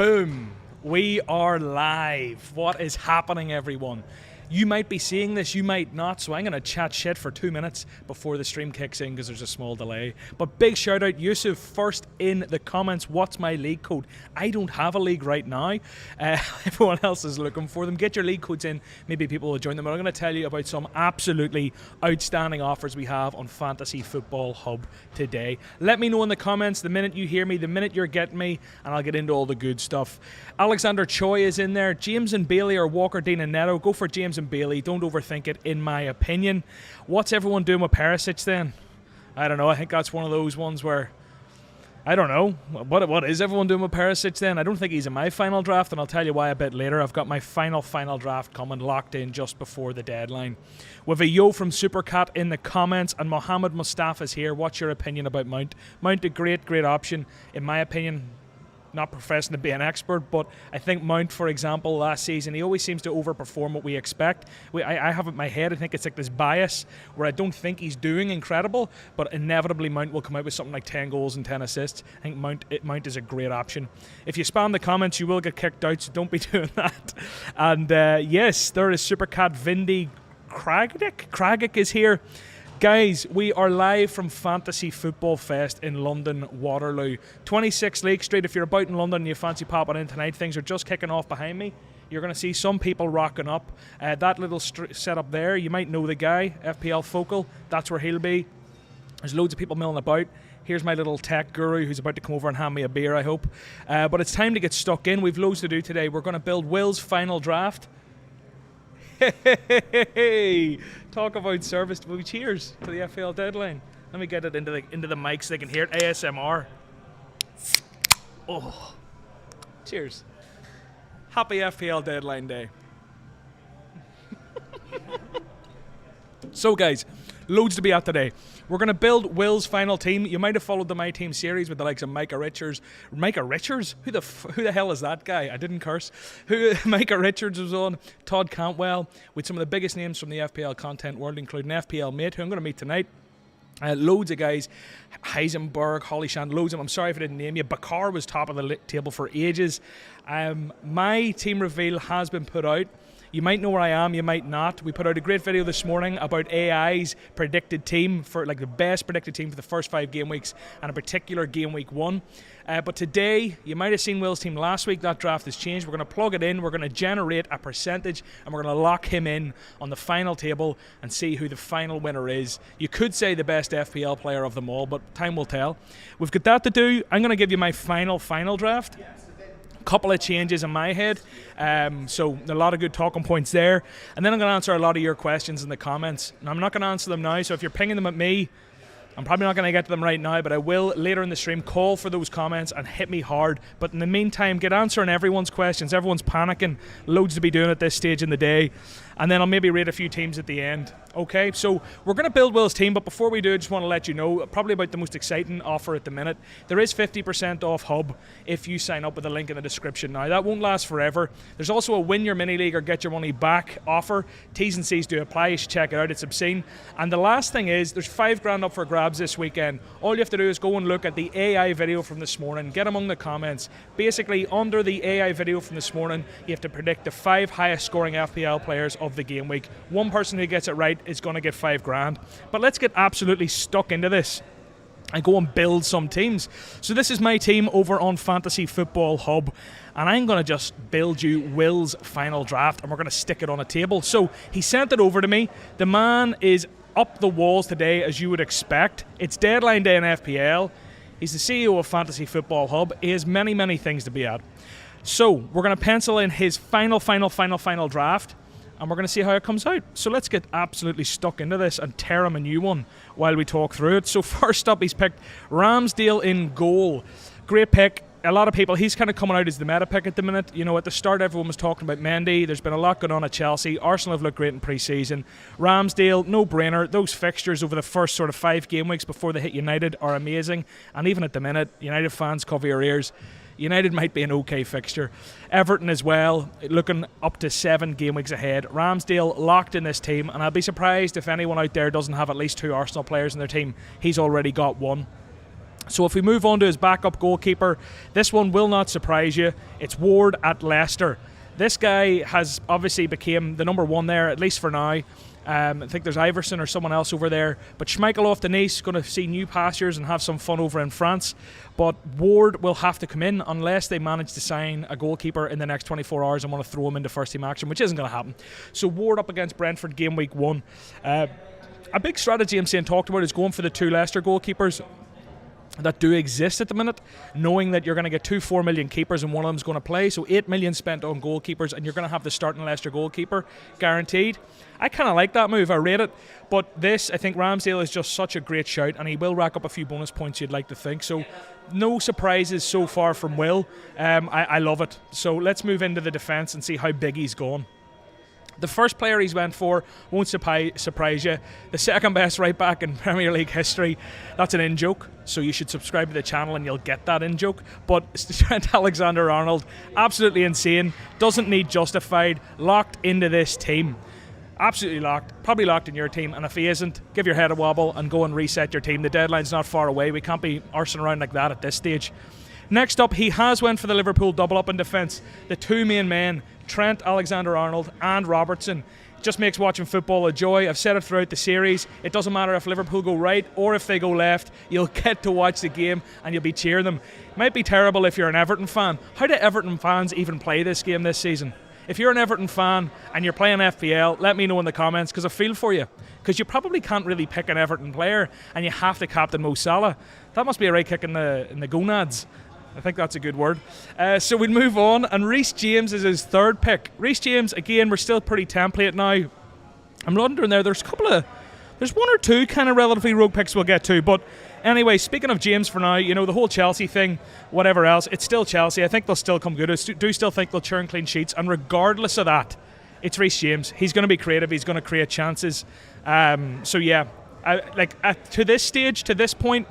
Boom. We are live. What is happening, everyone? You might be seeing this, you might not, so I'm going to chat shit for 2 minutes before the stream kicks in because there's a small delay. But big shout out, Yusuf, first in the comments, what's my league code? I don't have a league right now. Everyone else is looking for them. Get your league codes in, maybe people will join them. But I'm going to tell you about some absolutely outstanding offers we have on Fantasy Football Hub today. Let me know in the comments the minute you hear me, the minute you're getting me, and I'll get into all the good stuff. Alexander Choi is in there. James and Bailey or Walker, Dean and Neto. Go for James and Bailey. Don't overthink it, in my opinion. What's everyone doing with Perisic then? I don't know. I think that's one of those ones where I don't know. What is everyone doing with Perisic then? I don't think he's in my final draft, and I'll tell you why a bit later. I've got my final draft coming locked in just before the deadline. With a yo from Supercat in the comments, and Mohammed Mustafa's here. What's your opinion about Mount? Mount, a great option, in my opinion. Not professing to be an expert, but I think Mount, for example, last season, he always seems to overperform what we expect. I have it in my head, I think it's like this bias where I don't think he's doing incredible, but inevitably Mount will come out with something like 10 goals and 10 assists. I think Mount is a great option. If you spam the comments, you will get kicked out, so don't be doing that. And yes, there is Supercat Vindy Kragic is here. Guys, we are live from Fantasy Football Fest in London, Waterloo. 26 Lake Street. If you're about in London and you fancy popping in tonight, things are just kicking off behind me. You're going to see some people rocking up. That little setup there, you might know the guy, FPL Focal. That's where he'll be. There's loads of people milling about. Here's my little tech guru who's about to come over and hand me a beer, I hope. But it's time to get stuck in. We've loads to do today. We're going to build Will's final draft. Hey, talk about service. Well, cheers to the FPL deadline. Let me get it into the mic so they can hear it. ASMR. Oh, cheers. Happy FPL deadline day. So, guys, loads to be at today. We're going to build Will's final team. You might have followed the My Team series with the likes of Micah Richards. Micah Richards? Who the hell is that guy? I didn't curse. Micah Richards was on. Todd Cantwell, with some of the biggest names from the FPL content world, including FPL Mate, who I'm going to meet tonight. Loads of guys. Heisenberg, Holly Shand, loads of them. I'm sorry if I didn't name you. Bakar was top of the table for ages. My team reveal has been put out. You might know where I am, you might not. We put out a great video this morning about AI's predicted team, for like the best predicted team for the first 5 game weeks, and a particular game week 1. But today, you might have seen Will's team last week. That draft has changed. We're going to plug it in, we're going to generate a percentage, and we're going to lock him in on the final table and see who the final winner is. You could say the best FPL player of them all, but time will tell. We've got that to do. I'm going to give you my final draft. Couple of changes in my head, so a lot of good talking points there, and then I'm going to answer a lot of your questions in the comments, and I'm not going to answer them now, so if you're pinging them at me, I'm probably not going to get to them right now, but I will later in the stream call for those comments and hit me hard. But in the meantime, get answering everyone's questions. Everyone's panicking, loads to be doing at this stage in the day, and then I'll maybe rate a few teams at the end. Okay, so we're going to build Will's team, but before we do, I just want to let you know probably about the most exciting offer at the minute. There is 50% off Hub if you sign up with the link in the description. Now, that won't last forever. There's also a win your mini league or get your money back offer. T's and C's do apply. You should check it out. It's obscene. And the last thing is, there's $5,000 up for grabs this weekend. All you have to do is go and look at the AI video from this morning. Get among the comments. Basically, under the AI video from this morning, you have to predict the 5 highest scoring FPL players of the game week. One person who gets it right is going to get $5,000. But let's get absolutely stuck into this and go and build some teams. So this is my team over on Fantasy Football Hub, and I'm going to just build you Will's final draft, and we're going to stick it on a table. So he sent it over to me. The man is up the walls today, as you would expect. It's deadline day in FPL. He's the CEO of Fantasy Football Hub. He has many things to be at. So we're going to pencil in his final draft, and we're going to see how it comes out. So let's get absolutely stuck into this and tear him a new one while we talk through it. So first up, he's picked Ramsdale in goal. Great pick. A lot of people, he's kind of coming out as the meta pick at the minute. You know, at the start, everyone was talking about Mendy. There's been a lot going on at Chelsea. Arsenal have looked great in pre-season. Ramsdale, no-brainer. Those fixtures over the first sort of 5 game weeks before they hit United are amazing. And even at the minute, United fans, cover your ears. United might be an okay fixture. Everton as well, looking up to 7 game weeks ahead. Ramsdale locked in this team, and I'll be surprised if anyone out there doesn't have at least 2 Arsenal players in their team. He's already got 1. So if we move on to his backup goalkeeper, this one will not surprise you. It's Ward at Leicester. This guy has obviously became the number one there, at least for now. I think there's Iverson or someone else over there. But Schmeichel off the Nice, going to see new pastures and have some fun over in France. But Ward will have to come in unless they manage to sign a goalkeeper in the next 24 hours and want to throw him into first team action, which isn't going to happen. So Ward up against Brentford, game week 1. A big strategy I'm seeing talked about is going for the 2 Leicester goalkeepers that do exist at the minute, knowing that you're going to get 2 4 million keepers and one of them's going to play, so 8 million spent on goalkeepers, and you're going to have the starting Leicester goalkeeper guaranteed. I kind of like that move, I rate it, but this, I think Ramsdale is just such a great shout, and he will rack up a few bonus points, you'd like to think. So no surprises so far from Will. I love it. So let's move into the defence and see how big he's gone. The first player he's went for won't surprise you. The second best right back in Premier League history. That's an in-joke, so you should subscribe to the channel and you'll get that in-joke. But Trent Alexander-Arnold, absolutely insane. Doesn't need justified. Locked into this team. Absolutely locked. Probably locked in your team. And if he isn't, give your head a wobble and go and reset your team. The deadline's not far away. We can't be arsing around like that at this stage. Next up, he has went for the Liverpool double-up in defence. The 2 main men, Trent Alexander-Arnold and Robertson. It just makes watching football a joy. I've said it throughout the series. It doesn't matter if Liverpool go right or if they go left. You'll get to watch the game and you'll be cheering them. It might be terrible if you're an Everton fan. How do Everton fans even play this game this season? If you're an Everton fan and you're playing FPL, let me know in the comments, because I feel for you. Because you probably can't really pick an Everton player and you have to captain Mo Salah. That must be a right kick in the gonads. I think that's a good word. So we'll move on, and Reece James is his third pick. Reece James, again, we're still pretty template now. I'm wondering there's one or two kind of relatively rogue picks we'll get to, but anyway, speaking of James for now, you know, the whole Chelsea thing, whatever else, it's still Chelsea. I think they'll still come good. I do still think they'll churn clean sheets, and regardless of that, it's Reece James. He's going to be creative. He's going to create chances. So yeah, to this stage, to this point,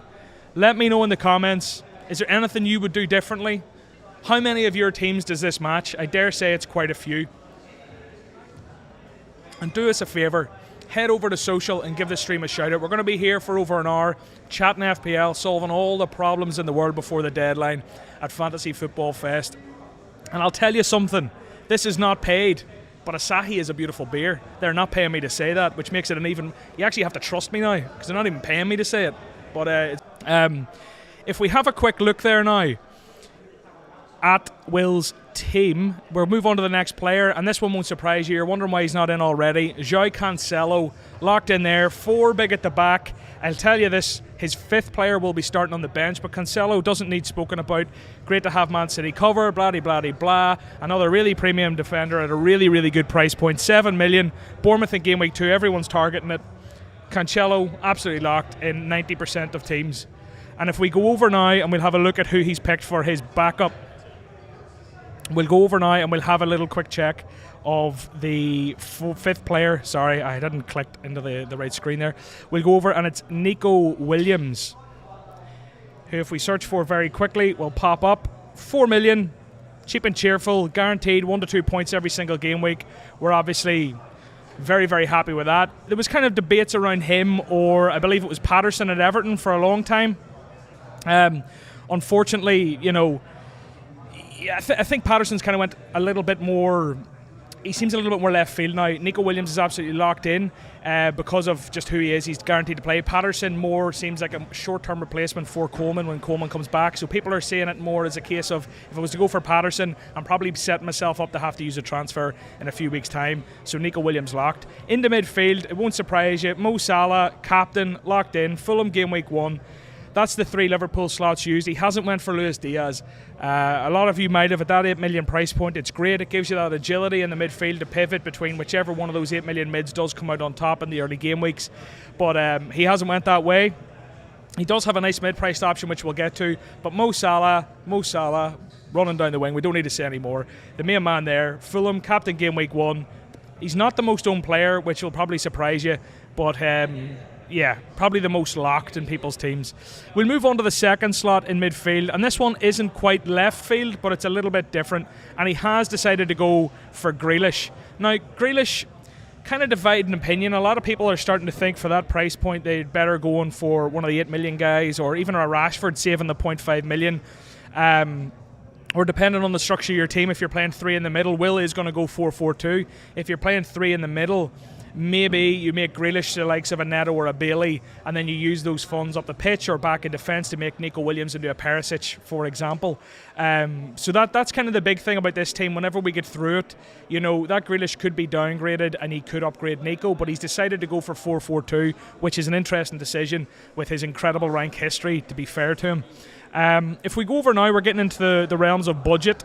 let me know in the comments. Is there anything you would do differently? How many of your teams does this match? I dare say it's quite a few. And do us a favour, head over to social and give the stream a shout out. We're going to be here for over an hour, chatting FPL, solving all the problems in the world before the deadline at Fantasy Football Fest. And I'll tell you something, this is not paid, but Asahi is a beautiful beer. They're not paying me to say that, which makes it an even... You actually have to trust me now, because they're not even paying me to say it. But if we have a quick look there now at Will's team, we'll move on to the next player, and this one won't surprise you. You're wondering why he's not in already. João Cancelo, locked in there, 4 big at the back. I'll tell you this, his 5th player will be starting on the bench, but Cancelo doesn't need spoken about. Great to have Man City cover, blah-de-blah-de-blah. Another really premium defender at a really, really good price point, 7 million. Bournemouth in Game Week 2, everyone's targeting it. Cancelo, absolutely locked in 90% of teams. And if we go over now and we'll have a look at who he's picked for his backup, we'll go over now and we'll have a little quick check of the 5th player. Sorry, I didn't click into the right screen there. We'll go over, and it's Nico Williams, who, if we search for very quickly, will pop up. 4 million, cheap and cheerful, guaranteed 1 to 2 points every single game week. We're obviously very, very happy with that. There was kind of debates around him, or I believe it was Patterson at Everton for a long time. Unfortunately, you know, I think Patterson's kind of went a little bit more... He seems a little bit more left field now. Nico Williams is absolutely locked in because of just who he is. He's guaranteed to play. Patterson more seems like a short-term replacement for Coleman when Coleman comes back. So people are seeing it more as a case of, if I was to go for Patterson, I'm probably setting myself up to have to use a transfer in a few weeks' time. So Nico Williams locked. Into midfield, it won't surprise you. Mo Salah, captain, locked in. Fulham Game Week 1. That's the 3 Liverpool slots used. He hasn't went for Luis Diaz. A lot of you might have at that 8 million price point. It's great. It gives you that agility in the midfield to pivot between whichever one of those 8 million mids does come out on top in the early game weeks. But he hasn't went that way. He does have a nice mid-priced option, which we'll get to. But Mo Salah, running down the wing. We don't need to say any more. The main man there, Fulham, captain Game Week 1. He's not the most owned player, which will probably surprise you. But... yeah, probably the most locked in people's teams. We'll move on to the second slot in midfield, and this one isn't quite left field, but it's a little bit different, and he has decided to go for Grealish. Now, Grealish, kind of divided opinion. A lot of people are starting to think for that price point they'd better go in for one of the 8 million guys, or even a Rashford saving the 0.5 million. Or depending on the structure of your team, if you're playing 3 in the middle, Will is going to go 4-4-2. If you're playing 3 in the middle, maybe you make Grealish the likes of a Neto or a Bailey, and then you use those funds up the pitch or back in defence to make Nico Williams into a Perisic, for example. So that's kind of the big thing about this team. Whenever we get through it, that Grealish could be downgraded and he could upgrade Nico, but he's decided to go for 4-4-2, which is an interesting decision with his incredible rank history, to be fair to him. If we go over now, we're getting into the realms of budget.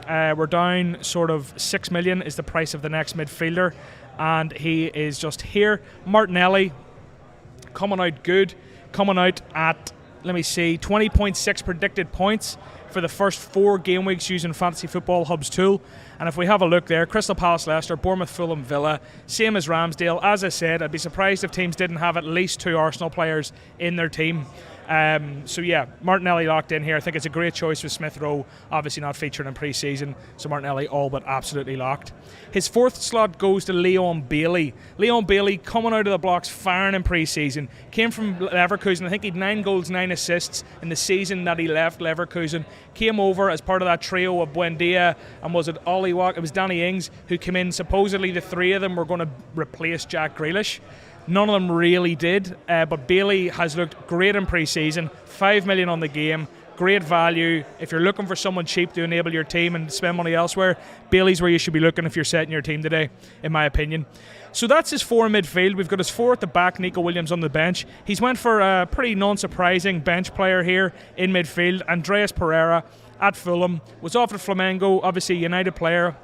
We're down sort of 6 million is the price of the next midfielder, and he is just here. Martinelli coming out good, coming out at, let me see, 20.6 predicted points for the first 4 game weeks using Fantasy Football Hub's tool. And if we have a look there, Crystal Palace, Leicester, Bournemouth, Fulham, Villa, same as Ramsdale. As I said, I'd be surprised if teams didn't have at least 2 Arsenal players in their team. So yeah, Martinelli locked in here. I think it's a great choice with Smith Rowe, obviously not featured in pre-season, so Martinelli all but absolutely locked. His 4th slot goes to Leon Bailey. Leon Bailey coming out of the blocks firing in pre-season, came from Leverkusen. I think he had 9 goals, 9 assists in the season that he left Leverkusen. Came over as part of that trio of Buendia, and was it Ollie Watt? It was Danny Ings who came in. Supposedly the 3 of them were going to replace Jack Grealish. None of them really did, but Bailey has looked great in pre-season. 5 million on the game, great value. If you're looking for someone cheap to enable your team and spend money elsewhere, Bailey's where you should be looking if you're setting your team today, in my opinion. So that's his 4 in midfield. We've got his 4 at the back, Nico Williams on the bench. He's went for a pretty non-surprising bench player here in midfield. Andreas Pereira at Fulham, was off at Flamengo, obviously a United player.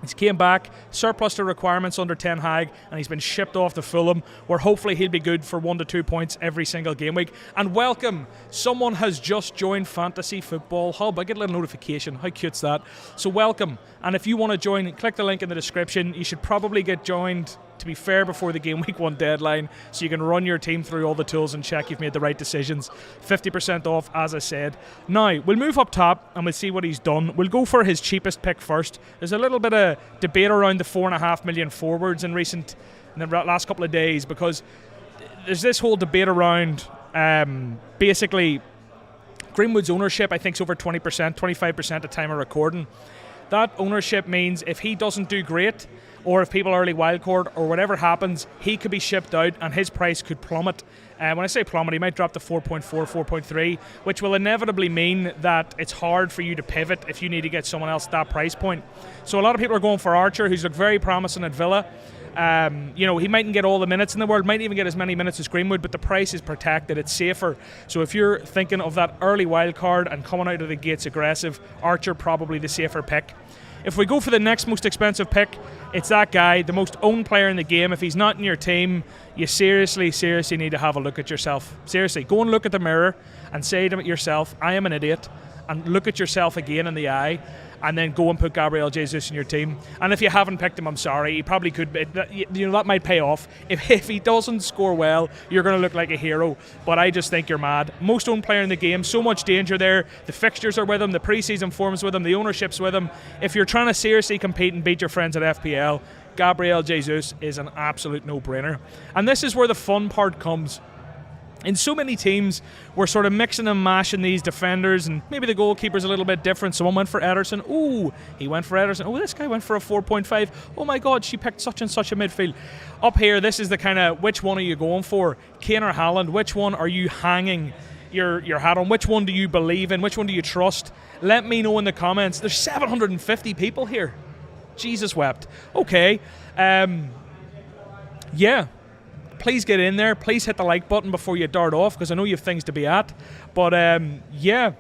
He's came back, surplus to requirements under Ten Hag, and he's been shipped off to Fulham, where hopefully he'll be good for 1 to 2 points every single game week. And welcome, someone has just joined Fantasy Football Hub. I get a little notification. How cute's that? So welcome. And if you want to join, click the link in the description. You should probably get joined, to be fair, before the game week 1 deadline, so you can run your team through all the tools and check you've made the right decisions. 50% off, as I said. Now, we'll move up top and we'll see what he's done. We'll go for his cheapest pick first. There's a little bit of debate around the 4.5 million forwards in the last couple of days, because there's this whole debate around basically Greenwood's ownership. I think it's over 20%, 25% at time of recording. That ownership means if he doesn't do great, or if people early wildcard or whatever happens, he could be shipped out and his price could plummet. When I say plummet, he might drop to 4.4, 4.3, which will inevitably mean that it's hard for you to pivot if you need to get someone else at that price point. So a lot of people are going for Archer, who's looked very promising at Villa. He mightn't get all the minutes in the world, might even get as many minutes as Greenwood, but the price is protected, it's safer. So if you're thinking of that early wild card and coming out of the gates aggressive, Archer probably the safer pick. If we go for the next most expensive pick, it's that guy, the most owned player in the game. If he's not in your team, you seriously need to have a look at yourself. Seriously, go and look at the mirror and say to yourself, I am an idiot, and look at yourself again in the eye, and then go and put Gabriel Jesus in your team. And if you haven't picked him, I'm sorry. He probably could. That might pay off. If he doesn't score well, you're going to look like a hero. But I just think you're mad. Most owned player in the game. So much danger there. The fixtures are with him. The preseason form's with him. The ownership's with him. If you're trying to seriously compete and beat your friends at FPL, Gabriel Jesus is an absolute no-brainer. And this is where the fun part comes. In so many teams, we're sort of mixing and mashing these defenders, and maybe the goalkeeper's a little bit different. Someone went for Ederson. Ooh, he went for Ederson. Oh, this guy went for a 4.5. Oh my God, she picked such and such a midfield. Up here, this is the kind of, which one are you going for? Kane or Haaland? Which one are you hanging your hat on? Which one do you believe in? Which one do you trust? Let me know in the comments. There's 750 people here. Jesus wept. Okay. Yeah. Please get in there. Please hit the like button before you dart off, because I know you have things to be at. But yeah,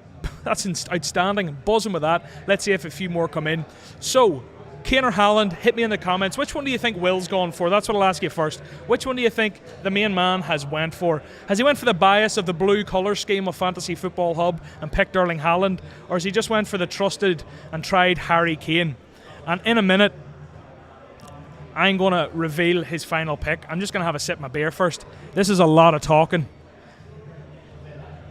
that's outstanding. I'm buzzing with that. Let's see if a few more come in. So, Kane or Haaland, hit me in the comments. Which one do you think Will's gone for? That's what I'll ask you first. Which one do you think the main man has went for? Has he went for the bias of the blue colour scheme of Fantasy Football Hub and picked Erling Haaland? Or has he just went for the trusted and tried Harry Kane? And in a minute, I'm going to reveal his final pick. I'm just going to have a sip of my beer first. This is a lot of talking.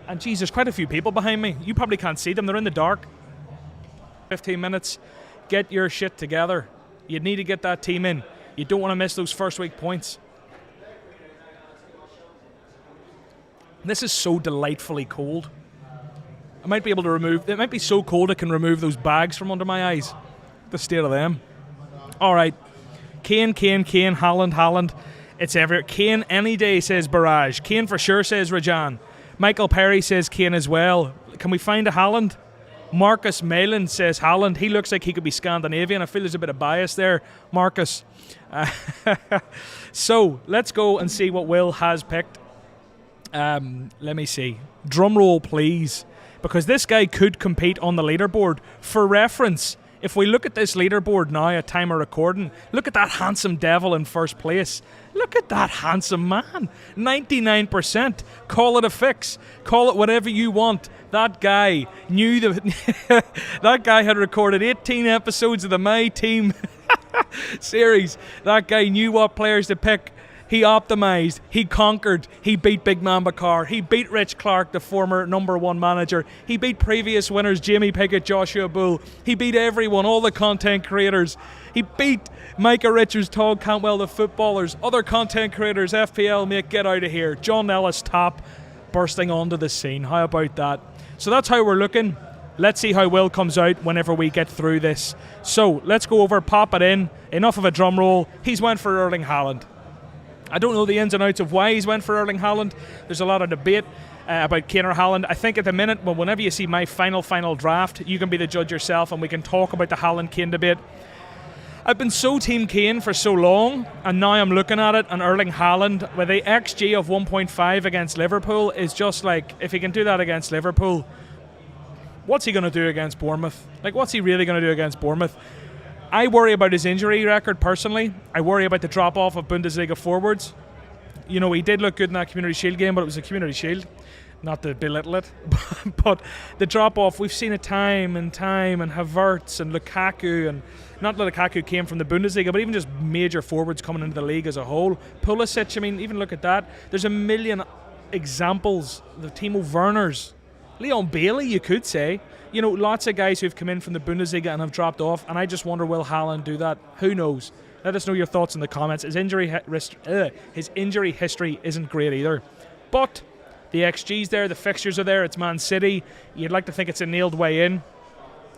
And geez, there's quite a few people behind me. You probably can't see them. They're in the dark. 15 minutes. Get your shit together. You need to get that team in. You don't want to miss those first week points. This is so delightfully cold. I might be able to remove... It might be so cold I can remove those bags from under my eyes. The state of them. All right. Kane, Haaland. It's everywhere. Kane any day, says Barrage. Kane for sure, says Rajan. Michael Perry says Kane as well. Can we find a Haaland? Marcus Malin says Haaland. He looks like he could be Scandinavian. I feel there's a bit of bias there, Marcus. So, let's go and see what Will has picked. Let me see. Drum roll, please. Because this guy could compete on the leaderboard. For reference, if we look at this leaderboard now at time of recording, look at that handsome devil in first place. Look at that handsome man. 99%. Call it a fix. Call it whatever you want. That guy knew that guy had recorded 18 episodes of the My Team series. That guy knew what players to pick. He optimised, he conquered, he beat Big Man Bakar, he beat Rich Clark, the former #1 manager, he beat previous winners Jamie Pickett, Joshua Bull, he beat everyone, all the content creators, he beat Micah Richards, Todd Cantwell, the footballers, other content creators, FPL, mate, get out of here, John Ellis top, bursting onto the scene. How about that? So that's how we're looking. Let's see how Will comes out whenever we get through this. So let's go over, pop it in, enough of a drum roll, he's went for Erling Haaland. I don't know the ins and outs of why he's went for Erling Haaland. There's a lot of debate about Kane or Haaland. I think at the minute, well, whenever you see my final draft, you can be the judge yourself and we can talk about the Haaland-Kane debate. I've been so Team Kane for so long, and now I'm looking at it, and Erling Haaland, with the XG of 1.5 against Liverpool, is just like, if he can do that against Liverpool, what's he going to do against Bournemouth? Like, what's he really going to do against Bournemouth? I worry about his injury record personally. I worry about the drop-off of Bundesliga forwards. You know, he did look good in that Community Shield game, but it was a Community Shield. Not to belittle it. But the drop-off, we've seen it time and Havertz and Lukaku, and not that Lukaku came from the Bundesliga, but even just major forwards coming into the league as a whole. Pulisic, I mean, even look at that. There's a million examples. The Timo Werners. Leon Bailey, you could say. You know, lots of guys who've come in from the Bundesliga and have dropped off, and I just wonder, will Haaland do that? Who knows? Let us know your thoughts in the comments. His injury history isn't great either. But the XG's there, the fixtures are there, it's Man City. You'd like to think it's a nailed way in.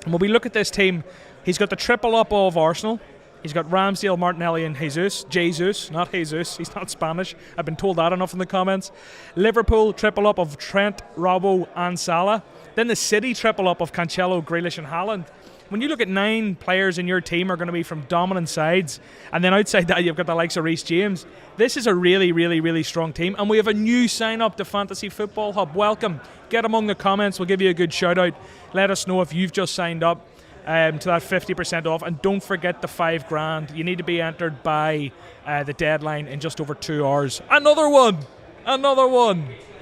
And when we look at this team, he's got the triple up of Arsenal. He's got Ramsdale, Martinelli and Jesus, not Jesus. He's not Spanish. I've been told that enough in the comments. Liverpool, triple up of Trent, Robbo and Salah. Then the City triple up of Cancelo, Grealish and Haaland. When you look at 9 players in your team are going to be from dominant sides, and then outside that you've got the likes of Reece James, this is a really, really, really strong team. And we have a new sign-up to Fantasy Football Hub. Welcome. Get among the comments. We'll give you a good shout-out. Let us know if you've just signed up to that 50% off. And don't forget the $5,000. You need to be entered by the deadline in just over 2 hours. Another one.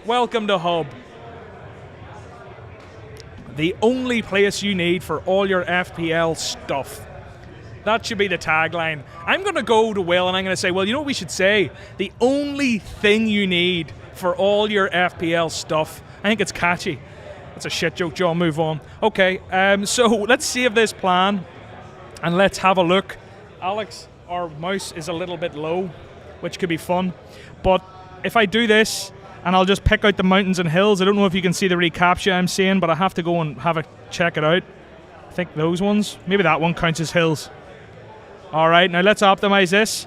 Welcome to Hub. The only place you need for all your FPL stuff. That should be the tagline. I'm going to go to Will and I'm going to say, well, you know what we should say? The only thing you need for all your FPL stuff. I think it's catchy. That's a shit joke, Joe. Move on. Okay, so let's save this plan and let's have a look. Alex, our mouse is a little bit low, which could be fun. But if I do this, and I'll just pick out the mountains and hills. I don't know if you can see the recaptcha I'm seeing, but I have to go and check it out. I think those ones. Maybe that one counts as hills. All right, now let's optimize this.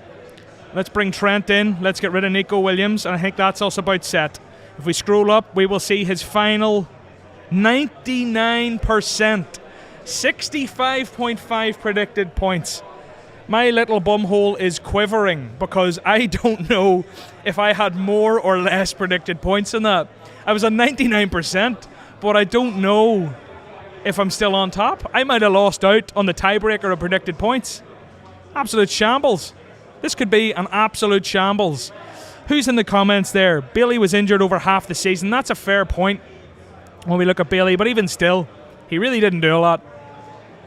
Let's bring Trent in. Let's get rid of Nico Williams, and I think that's also about set. If we scroll up, we will see his final 99%. 65.5 predicted points. My little bumhole is quivering because I don't know if I had more or less predicted points than that. I was on 99%, but I don't know if I'm still on top. I might have lost out on the tiebreaker of predicted points. Absolute shambles. This could be an absolute shambles. Who's in the comments there? Bailey was injured over half the season. That's a fair point when we look at Bailey, but even still, he really didn't do a lot.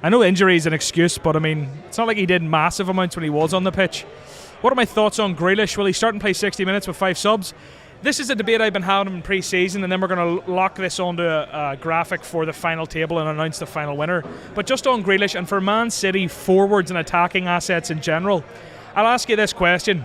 I know injury is an excuse, but I mean, it's not like he did massive amounts when he was on the pitch. What are my thoughts on Grealish? Will he start and play 60 minutes with 5 subs? This is a debate I've been having in pre-season, and then we're going to lock this onto a graphic for the final table and announce the final winner. But just on Grealish, and for Man City forwards and attacking assets in general, I'll ask you this question.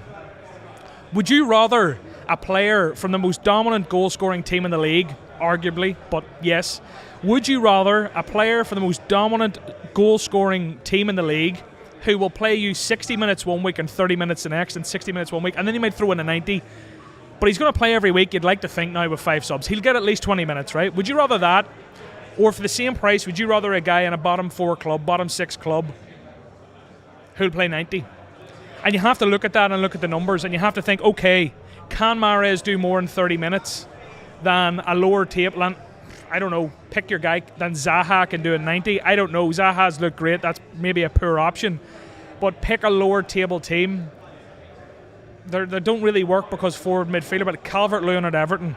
Would you rather a player from the most dominant goal-scoring team in the league, arguably, but yes, would you rather a player from the most dominant goal-scoring team in the league who will play you 60 minutes one week and 30 minutes the next and 60 minutes one week, and then he might throw in a 90, but he's going to play every week, you'd like to think now with 5 subs. He'll get at least 20 minutes, right? Would you rather that, or for the same price, would you rather a guy in a bottom 4 club, bottom 6 club, who'll play 90? And you have to look at that and look at the numbers, and you have to think, okay, can Mahrez do more in 30 minutes than a lower table? And I don't know, pick your guy, than Zaha can do in 90. I don't know, Zaha's looked great, that's maybe a poor option. But pick a lower table team. They don't really work because forward midfielder, but Calvert-Lewin at Everton.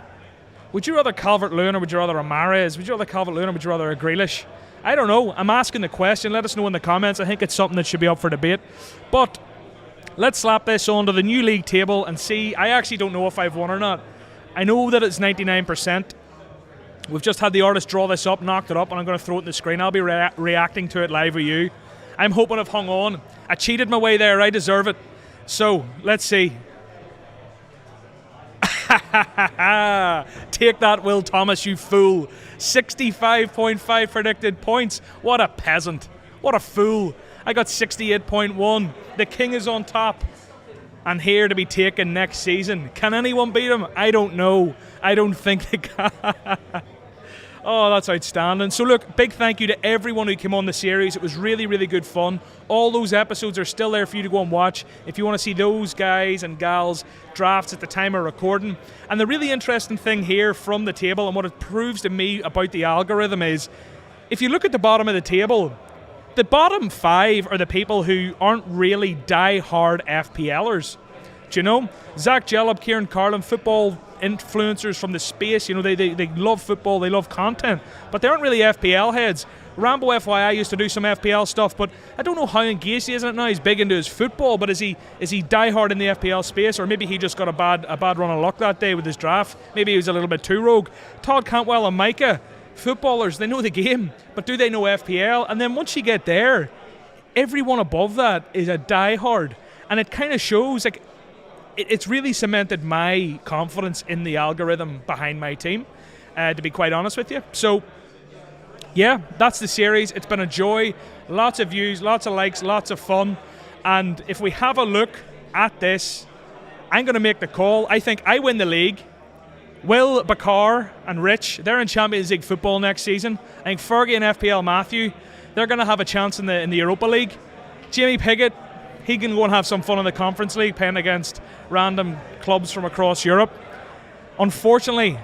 Would you rather Calvert-Lewin or would you rather a Mahrez? Would you rather Calvert-Lewin or would you rather a Grealish? I don't know, I'm asking the question, let us know in the comments. I think it's something that should be up for debate. But let's slap this onto the new league table and see. I actually don't know if I've won or not. I know that it's 99%. We've just had the artist draw this up, knocked it up, and I'm going to throw it in the screen. I'll be reacting to it live with you. I'm hoping I've hung on. I cheated my way there. I deserve it. So, let's see. Take that, Will Thomas, you fool. 65.5 predicted points. What a peasant. What a fool. I got 68.1. The king is on top and here to be taken next season. Can anyone beat him? I don't know. I don't think they can. Oh, that's outstanding. So look, big thank you to everyone who came on the series. It was really, really good fun. All those episodes are still there for you to go and watch if you want to see those guys and gals drafts at the time of recording. And the really interesting thing here from the table and what it proves to me about the algorithm is, if you look at the bottom of the table, the bottom 5 are the people who aren't really die-hard FPLers. Do you know? Zach Jellop, Kieran Carlin, football influencers from the space, you know, they love football, they love content, but they aren't really FPL heads. Rambo FYI used to do some FPL stuff, but I don't know how engaged he is in it now. He's big into his football, but is he die-hard in the FPL space, or maybe he just got a bad run of luck that day with his draft? Maybe he was a little bit too rogue. Todd Cantwell and Micah, footballers, they know the game, but do they know FPL? And then once you get there, everyone above that is a die-hard, and it kind of shows, like, it's really cemented my confidence in the algorithm behind my team, to be quite honest with you. So, yeah, that's the series. It's been a joy. Lots of views, lots of likes, lots of fun. And if we have a look at this, I'm going to make the call. I think I win the league. Will, Bakar, and Rich, they're in Champions League football next season. I think Fergie and FPL Matthew, they're going to have a chance in the Europa League. Jamie Piggott, he can go and have some fun in the Conference League, playing against random clubs from across Europe. Unfortunately,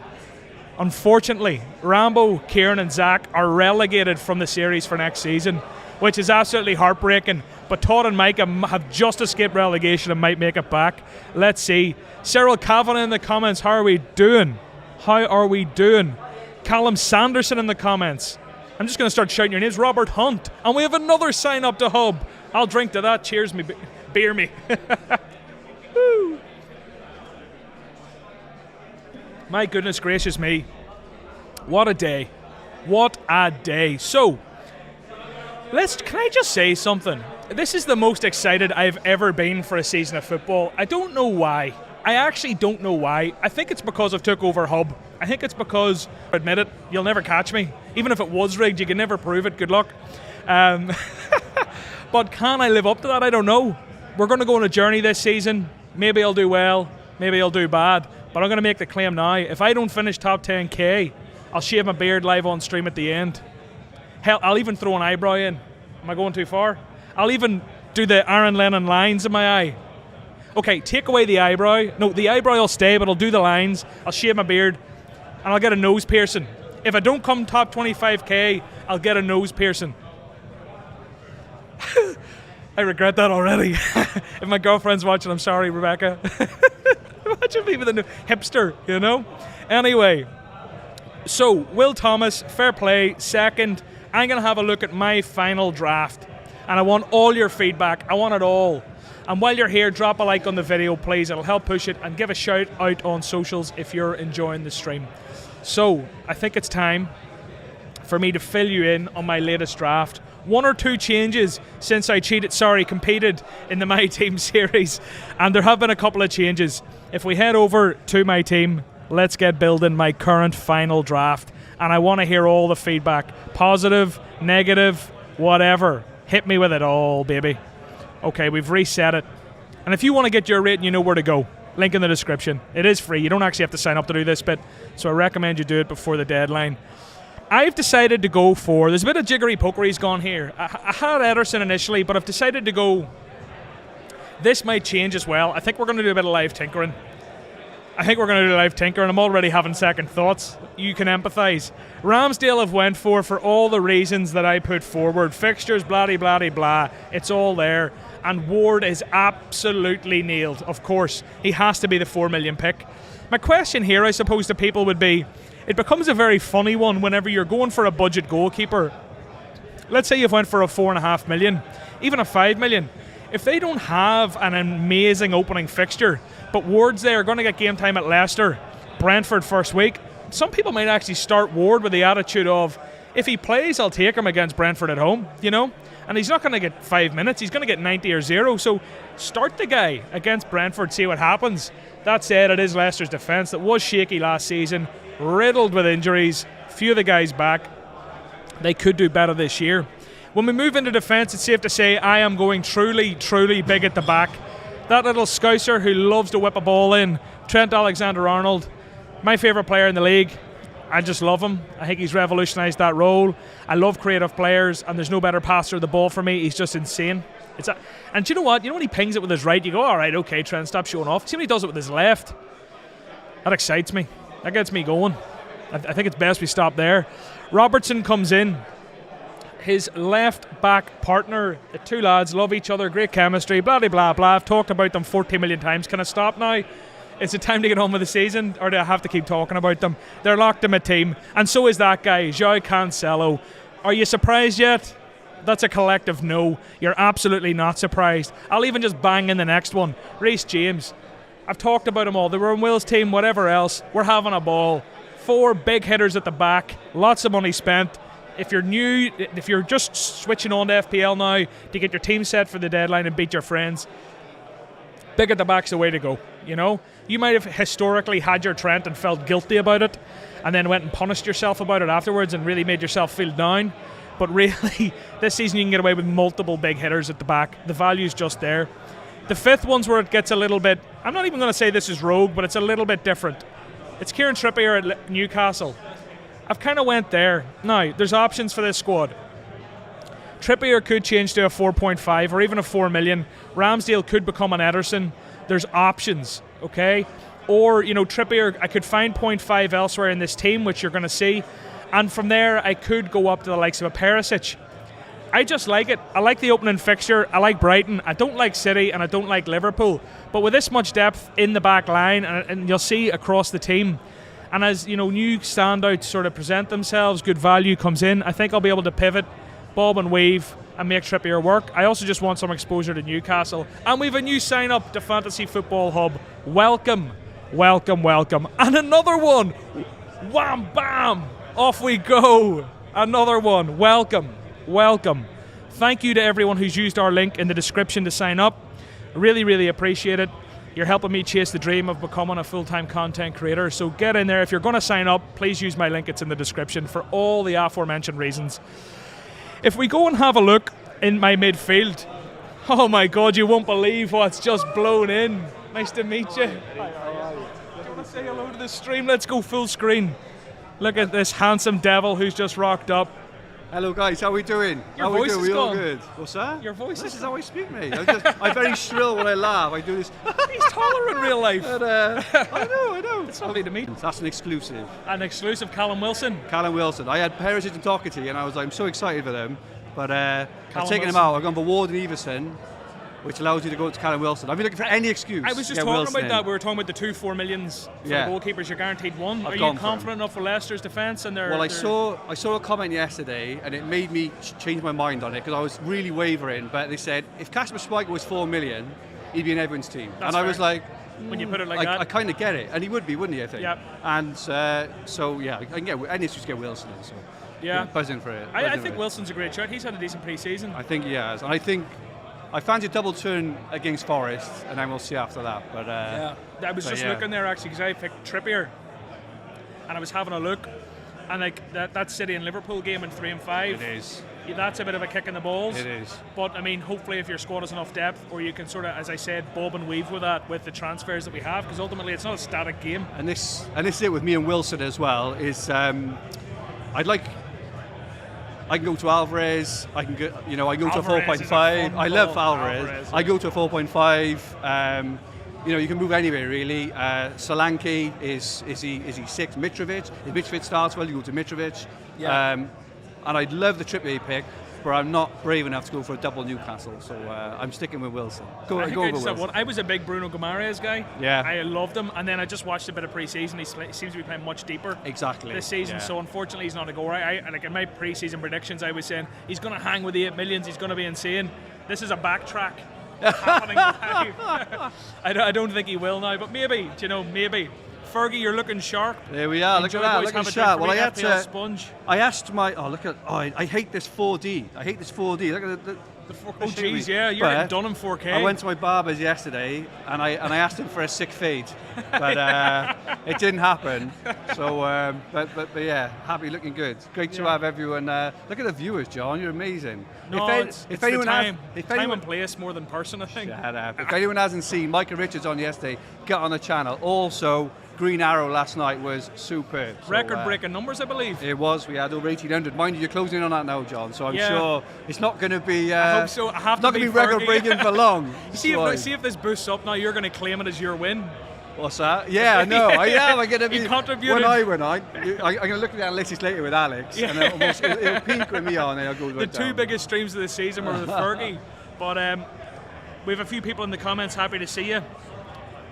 Rambo, Kieran and Zach are relegated from the series for next season, which is absolutely heartbreaking. But Todd and Micah have just escaped relegation and might make it back. Let's see. Cyril Kavanagh in the comments, how are we doing? How are we doing? Callum Sanderson in the comments. I'm just going to start shouting your names. Robert Hunt. And we have another sign up to Hub. I'll drink to that. Cheers me. Beer me. Woo. My goodness gracious me. What a day. What a day. So, can I just say something? This is the most excited I've ever been for a season of football. I don't know why. I actually don't know why. I think it's because I've took over Hub. I think it's because, admit it, you'll never catch me. Even if it was rigged, you can never prove it. Good luck. But can I live up to that? I don't know. We're going to go on a journey this season. Maybe I'll do well. Maybe I'll do bad. But I'm going to make the claim now. If I don't finish top 10k, I'll shave my beard live on stream at the end. Hell, I'll even throw an eyebrow in. Am I going too far? I'll even do the Aaron Lennon lines in my eye. Okay, take away the eyebrow. No, the eyebrow will stay, but I'll do the lines. I'll shave my beard. And I'll get a nose piercing. If I don't come top 25k, I'll get a nose piercing. I regret that already. If my girlfriend's watching, I'm sorry, Rebecca. Imagine me with a new hipster, you know? Anyway, so Will Thomas, fair play, second. I'm going to have a look at my final draft. And I want all your feedback. I want it all. And while you're here, drop a like on the video, please. It'll help push it. And give a shout out on socials if you're enjoying the stream. So, I think it's time for me to fill you in on my latest draft. 1 or 2 changes since I competed in the My Team series, and there have been a couple of changes. If we head over to my team, let's get building my current final draft, and I want to hear all the feedback, positive, negative, whatever. Hit me with it all, baby. Okay, we've reset it. And if you want to get your rating, you know where to go. Link in the description. It is free. You don't actually have to sign up to do this bit, so I recommend you do it before the deadline. I've decided to go for, there's a bit of jiggery-pokery's gone here. I had Ederson initially, but I've decided to go, this might change as well. I think we're going to do a bit of live tinkering. I'm already having second thoughts. You can empathise. Ramsdale have went for all the reasons that I put forward. Fixtures, blah, blah, blah, blah. It's all there. And Ward is absolutely nailed, of course. He has to be the 4 million pick. My question here, I suppose, to people would be, it becomes a very funny one whenever you're going for a budget goalkeeper. Let's say you've went for a 4.5 million, even a 5 million. If they don't have an amazing opening fixture, but Ward's there, going to get game time at Leicester, Brentford first week, some people might actually start Ward with the attitude of, if he plays, I'll take him against Brentford at home, you know? And he's not going to get 5 minutes, he's going to get 90 or 0, so start the guy against Brentford, see what happens. That said, it is Leicester's defence that was shaky last season, riddled with injuries, few of the guys back. They could do better this year. When we move into defence, it's safe to say I am going truly, truly big at the back. That little scouser who loves to whip a ball in, Trent Alexander-Arnold, my favourite player in the league. I just love him. I think he's revolutionised that role. I love creative players, and there's no better passer of the ball for me. He's just insane. And do you know what? You know when he pings it with his right, you go, all right, okay, Trent, stop showing off. See when he does it with his left? That excites me. That gets me going. I think it's best we stop there. Robertson comes in. His left-back partner, the two lads love each other, great chemistry, blah, blah, blah, blah. I've talked about them 14 million times. Can I stop now? Is it time to get on with the season, or do I have to keep talking about them? They're locked in my team, and so is that guy, João Cancelo. Are you surprised yet? That's a collective no. You're absolutely not surprised. I'll even just bang in the next one. Reece James. I've talked about them all. They were in Will's team, whatever else. We're having a ball. 4 big hitters at the back. Lots of money spent. If you're new, if you're just switching on to FPL now to get your team set for the deadline and beat your friends, big at the back's the way to go, you know? You might have historically had your Trent and felt guilty about it and then went and punished yourself about it afterwards and really made yourself feel down. But really, this season you can get away with multiple big hitters at the back. The value's just there. The fifth one's where it gets a little bit, I'm not even going to say this is rogue, but it's a little bit different. It's Kieran Trippier at Newcastle. I've kind of went there. Now, there's options for this squad. Trippier could change to a 4.5 or even a 4 million. Ramsdale could become an Ederson. There's options, okay? Or, you know, Trippier, I could find 0.5 elsewhere in this team, which you're going to see. And from there, I could go up to the likes of a Perisic. I just like it. I like the opening fixture. I like Brighton. I don't like City, and I don't like Liverpool. But with this much depth in the back line, and you'll see across the team, and as, you know, new standouts sort of present themselves, good value comes in, I think I'll be able to pivot, bob and weave, and make Trippier work. I also just want some exposure to Newcastle. And we have a new sign-up to Fantasy Football Hub. Welcome, welcome, welcome. And another one. Wham, bam. Off we go. Another one. Welcome, welcome. Thank you to everyone who's used our link in the description to sign up. Really, really appreciate it. You're helping me chase the dream of becoming a full-time content creator. So get in there. If you're going to sign up, please use my link. It's in the description for all the aforementioned reasons. If we go and have a look in my midfield, oh my God, you won't believe what's just blown in. Nice to meet you. Hi, how are you? Do you want to say hello to the stream? Let's go full screen. Look at this handsome devil who's just rocked up. Hello guys, how are we doing? Your voice is we all gone. Good. What's that? Your voice This is is how I speak, mate. I'm very shrill when I laugh. I do this. He's taller in real life. But, I know. It's lovely to meet. That's an exclusive. An exclusive, Callum Wilson. Callum Wilson. I had Perisic and Doherty, and I was like, I'm so excited for them. But I've taken Wilson. them out. I've gone for Ward and Everson, which allows you to go to Callum Wilson. I've been looking for any excuse. I was just to get talking Wilson about in. that. We were talking about the 2 4 millions for the goalkeepers. You're guaranteed one. Are you gone for confident enough for Leicester's defence? And Well, I saw a comment yesterday, and it made me change my mind on it because I was really wavering. But they said if Kasper Schmeichel was 4 million, he'd be in everyone's team, That's and I was fair. like, When you put it like that. I kind of get it, and he would be, wouldn't he? I think. Yep. And so yeah, I can get any excuse to get Wilson in. So Yeah. buzzing for it. I buzzing think for it. Wilson's a great shot. He's had a decent pre-season. I think he has, and I think I fancy a double turn against Forest, and then we'll see after that. But I was just looking there actually because I picked Trippier, and I was having a look, and like that City and Liverpool game in 3 and 5. it is. That's a bit of a kick in the balls. It is. But I mean, hopefully, if your squad has enough depth, or you can sort of, as I said, bob and weave with that with the transfers that we have, because ultimately it's not a static game. And this is it with me and Wilson as well. Is I can go to Alvarez. I can go. I go Alvarez to is a 4.5. fun I love call. Alvarez. I go to a 4.5. You can move anywhere really. Solanke is he 6? Mitrovic. If Mitrovic starts well, you go to Mitrovic. Yeah. And I'd love the Trippier pick, but I'm not brave enough to go for a double Newcastle. So I'm sticking with Wilson. Go with Wilson. I was a big Bruno Guimaraes guy. Yeah. I loved him, and then I just watched a bit of pre-season. He seems to be playing much deeper. Exactly. This season, Yeah. so unfortunately he's not a goal. I like in my pre-season predictions, I was saying he's going to hang with the 8 millions. He's going to be insane. This is a backtrack happening live. I don't think he will now, but maybe. Maybe. Fergie, you're looking sharp. There we are. Enjoy, Look at that. boys, Look have at a sharp. drink Well, for I me, had FPL to. sponge. I asked my. Oh, look at. Oh, I hate this 4D. I hate this 4D. Look at the Oh jeez, yeah, you're But getting done in 4K. I went to my barber's yesterday and I asked him for a sick fade, but it didn't happen. So, but yeah, happy, looking good. Great to have everyone. Look at the viewers, John. You're amazing. No, if it's anyone the time. if Time anyone and place more than person, I think. Shut up. If anyone hasn't seen Micah Richards on yesterday, get on the channel. Also, Green Arrow last night was superb. So, Record-breaking numbers, I believe. It was. We had over 1,800. Mind you, you're closing in on that now, John. So I'm Yeah. sure it's not going to be. I hope so. I have not to going to be be record breaking for long. see if this boosts up now. You're going to claim it as your win. What's that? Yeah, I know. I am. I'm going to be. You contributed. When I'm going to look at the analytics later with Alex, and it'll peak with me on, and I'll go The right two down. biggest streams of the season were with Fergie, but we have a few people in the comments happy to see you.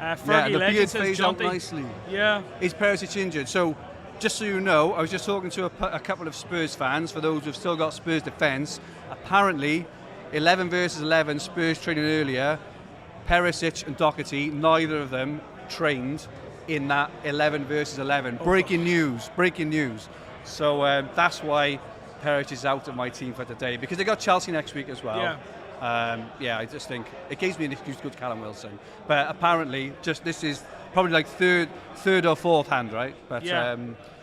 Fergie Yeah, the Legend beard says fades out Jonty. nicely. Yeah. Is Perisic injured? So, just so you know, I was just talking to a couple of Spurs fans, for those who've still got Spurs defence. Apparently, 11 versus 11, Spurs training earlier, Perisic and Doherty, neither of them trained in that 11 versus 11. Breaking news. So that's why Perisic is out of my team for today, because they got Chelsea next week as well. Yeah. I just think it gives me an excuse to go to Callum Wilson. But apparently, this is probably like third or fourth hand, right? But Yeah.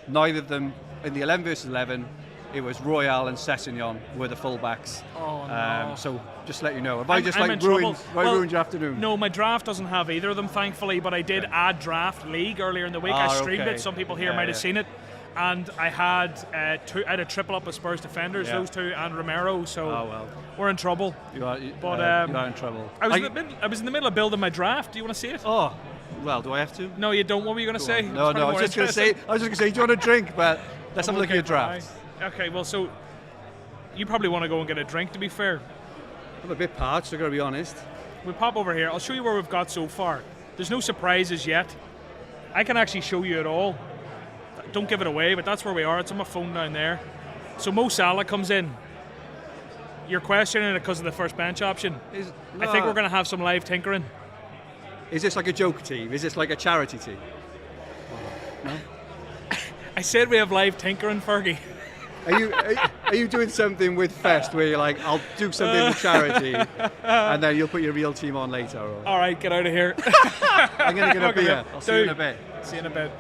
neither of them, in the 11 versus 11, it was Royale and Sessegnon were the fullbacks. Oh, no. So just to let you know. Have I'm in trouble. ruined your afternoon? No, my draft doesn't have either of them, thankfully, but I did add Draft League earlier in the week. I streamed okay. it. Some people here Yeah, might have yeah. seen it. And I had I had a triple up with Spurs defenders, Yeah. those two, and Romero, so Oh, well. we're in trouble. You are in trouble. I was in the middle of building my draft. Do you want to see it? Oh, well, do I have to? No, you don't. What were you going to say? No, It's I was more just going to say. interesting. I was just going to say, do you want a drink? But let's have a look at your draft. Okay, well, so you probably want to go and get a drink, to be fair. I'm a bit parched, I got to be honest. We'll pop over here. I'll show you where we've got so far. There's no surprises yet. I can actually show you it all. Don't give it away, but that's where we are. It's on my phone down there. So Mo Salah comes in. You're questioning it because of the first bench option. I think we're going to have some live tinkering. Is this like a joke team? Is this like a charity team? I said we have live tinkering, Fergie. Are you doing something with Fest where you're like, I'll do something with charity, and then you'll put your real team on later? Or? All right, get out of here. I'm going to get a beer. I'll see you in a bit. See you in a bit.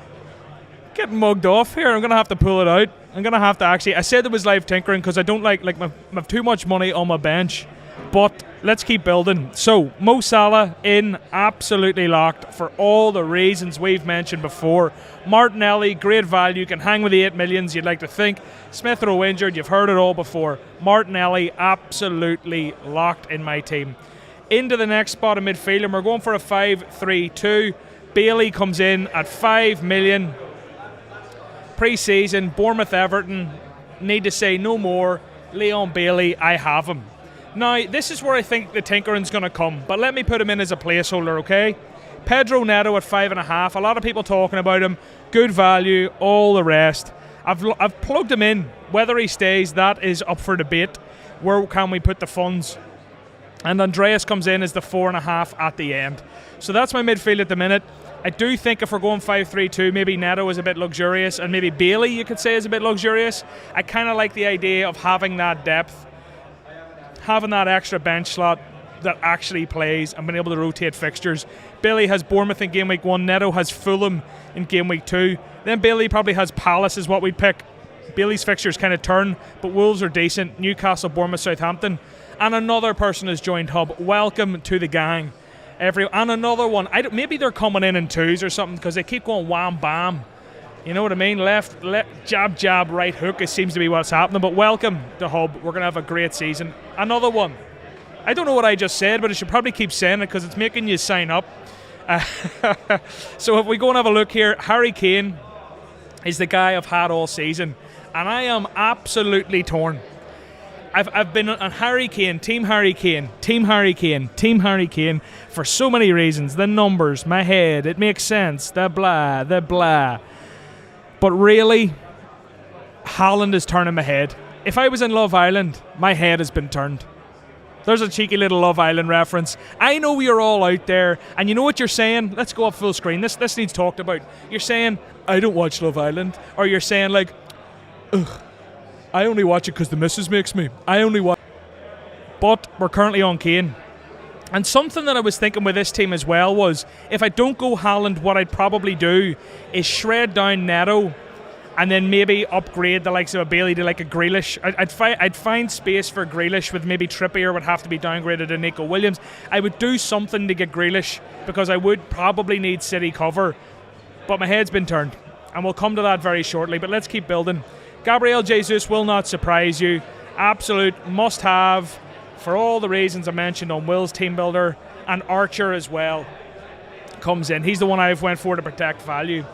Getting mugged off here. I'm going to have to pull it out. I'm going to have to actually... I said there was live tinkering because I don't like I've too much money on my bench. But let's keep building. So, Mo Salah in, absolutely locked for all the reasons we've mentioned before. Martinelli, great value, can hang with the 8 millions, you'd like to think. Smith Rowe injured, you've heard it all before. Martinelli, absolutely locked in my team. Into the next spot of midfield, and we're going for a 5-3-2. Bailey comes in at 5 million. Pre-season, Bournemouth, Everton, need to say no more. Leon Bailey, I have him. Now, this is where I think the tinkering's going to come, but let me put him in as a placeholder, okay? Pedro Neto at 5.5. A lot of people talking about him. Good value, all the rest. I've plugged him in. Whether he stays, that is up for debate. Where can we put the funds? And Andreas comes in as the 4.5 at the end. So that's my midfield at the minute. I do think if we're going 5-3-2, maybe Neto is a bit luxurious, and maybe Bailey, you could say, is a bit luxurious. I kind of like the idea of having that depth, having that extra bench slot that actually plays, and being able to rotate fixtures. Bailey has Bournemouth in game week 1, Neto has Fulham in game week 2. Then Bailey probably has Palace is what we'd pick. Bailey's fixtures kind of turn, but Wolves are decent. Newcastle, Bournemouth, Southampton. And another person has joined Hub. Welcome to the gang. And another one. Maybe they're coming in twos or something because they keep going wham bam. You know what I mean? Left, jab, jab, right hook. It seems to be what's happening. But welcome to Hub. We're going to have a great season. Another one. I don't know what I just said, but I should probably keep saying it because it's making you sign up. So if we go and have a look here, Harry Kane is the guy I've had all season. And I am absolutely torn. I've been on Harry Kane, Team Harry Kane, Team Harry Kane, Team Harry Kane for so many reasons. The numbers, my head, it makes sense, the blah. But really, Haaland is turning my head. If I was in Love Island, my head has been turned. There's a cheeky little Love Island reference. I know you're all out there, and you know what you're saying? Let's go up full screen. This needs talked about. You're saying, I don't watch Love Island. Or you're saying, like, ugh, I only watch it because the missus makes me. I only watch. But we're currently on Kane. And something that I was thinking with this team as well was, if I don't go Haaland, what I'd probably do is shred down Neto and then maybe upgrade the likes of a Bailey to like a Grealish. I'd find space for Grealish, with maybe Trippier would have to be downgraded to Nico Williams. I would do something to get Grealish because I would probably need City cover. But my head's been turned, and we'll come to that very shortly. But let's keep building. Gabriel Jesus will not surprise you. Absolute must-have for all the reasons I mentioned on Will's team builder, and Archer as well comes in. He's the one I've went for to protect value.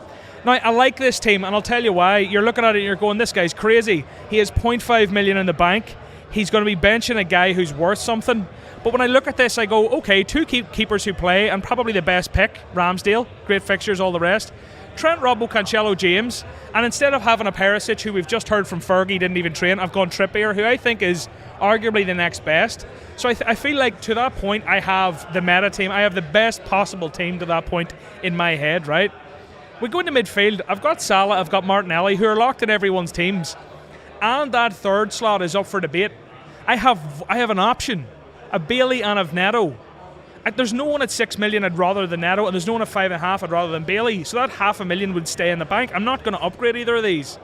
Now, I like this team, and I'll tell you why. You're looking at it and you're going, this guy's crazy. He has 0.5 million in the bank. He's going to be benching a guy who's worth something. But when I look at this, I go, okay, two keepers who play, and probably the best pick, Ramsdale. Great fixtures, all the rest. Trent, Robbo, Cancelo, James. And instead of having a Perisic, who we've just heard from Fergie didn't even train, I've gone Trippier, who I think is arguably the next best. So I feel like to that point, I have the meta team. I have the best possible team to that point in my head, right? We go into midfield. I've got Salah, I've got Martinelli, who are locked in everyone's teams. And that third slot is up for debate. I have an option, a Bailey and a Neto. There's no one at 6 million I'd rather than Neto, and there's no one at 5.5 I'd rather than Bailey. So that $500,000 would stay in the bank. I'm not going to upgrade either of these.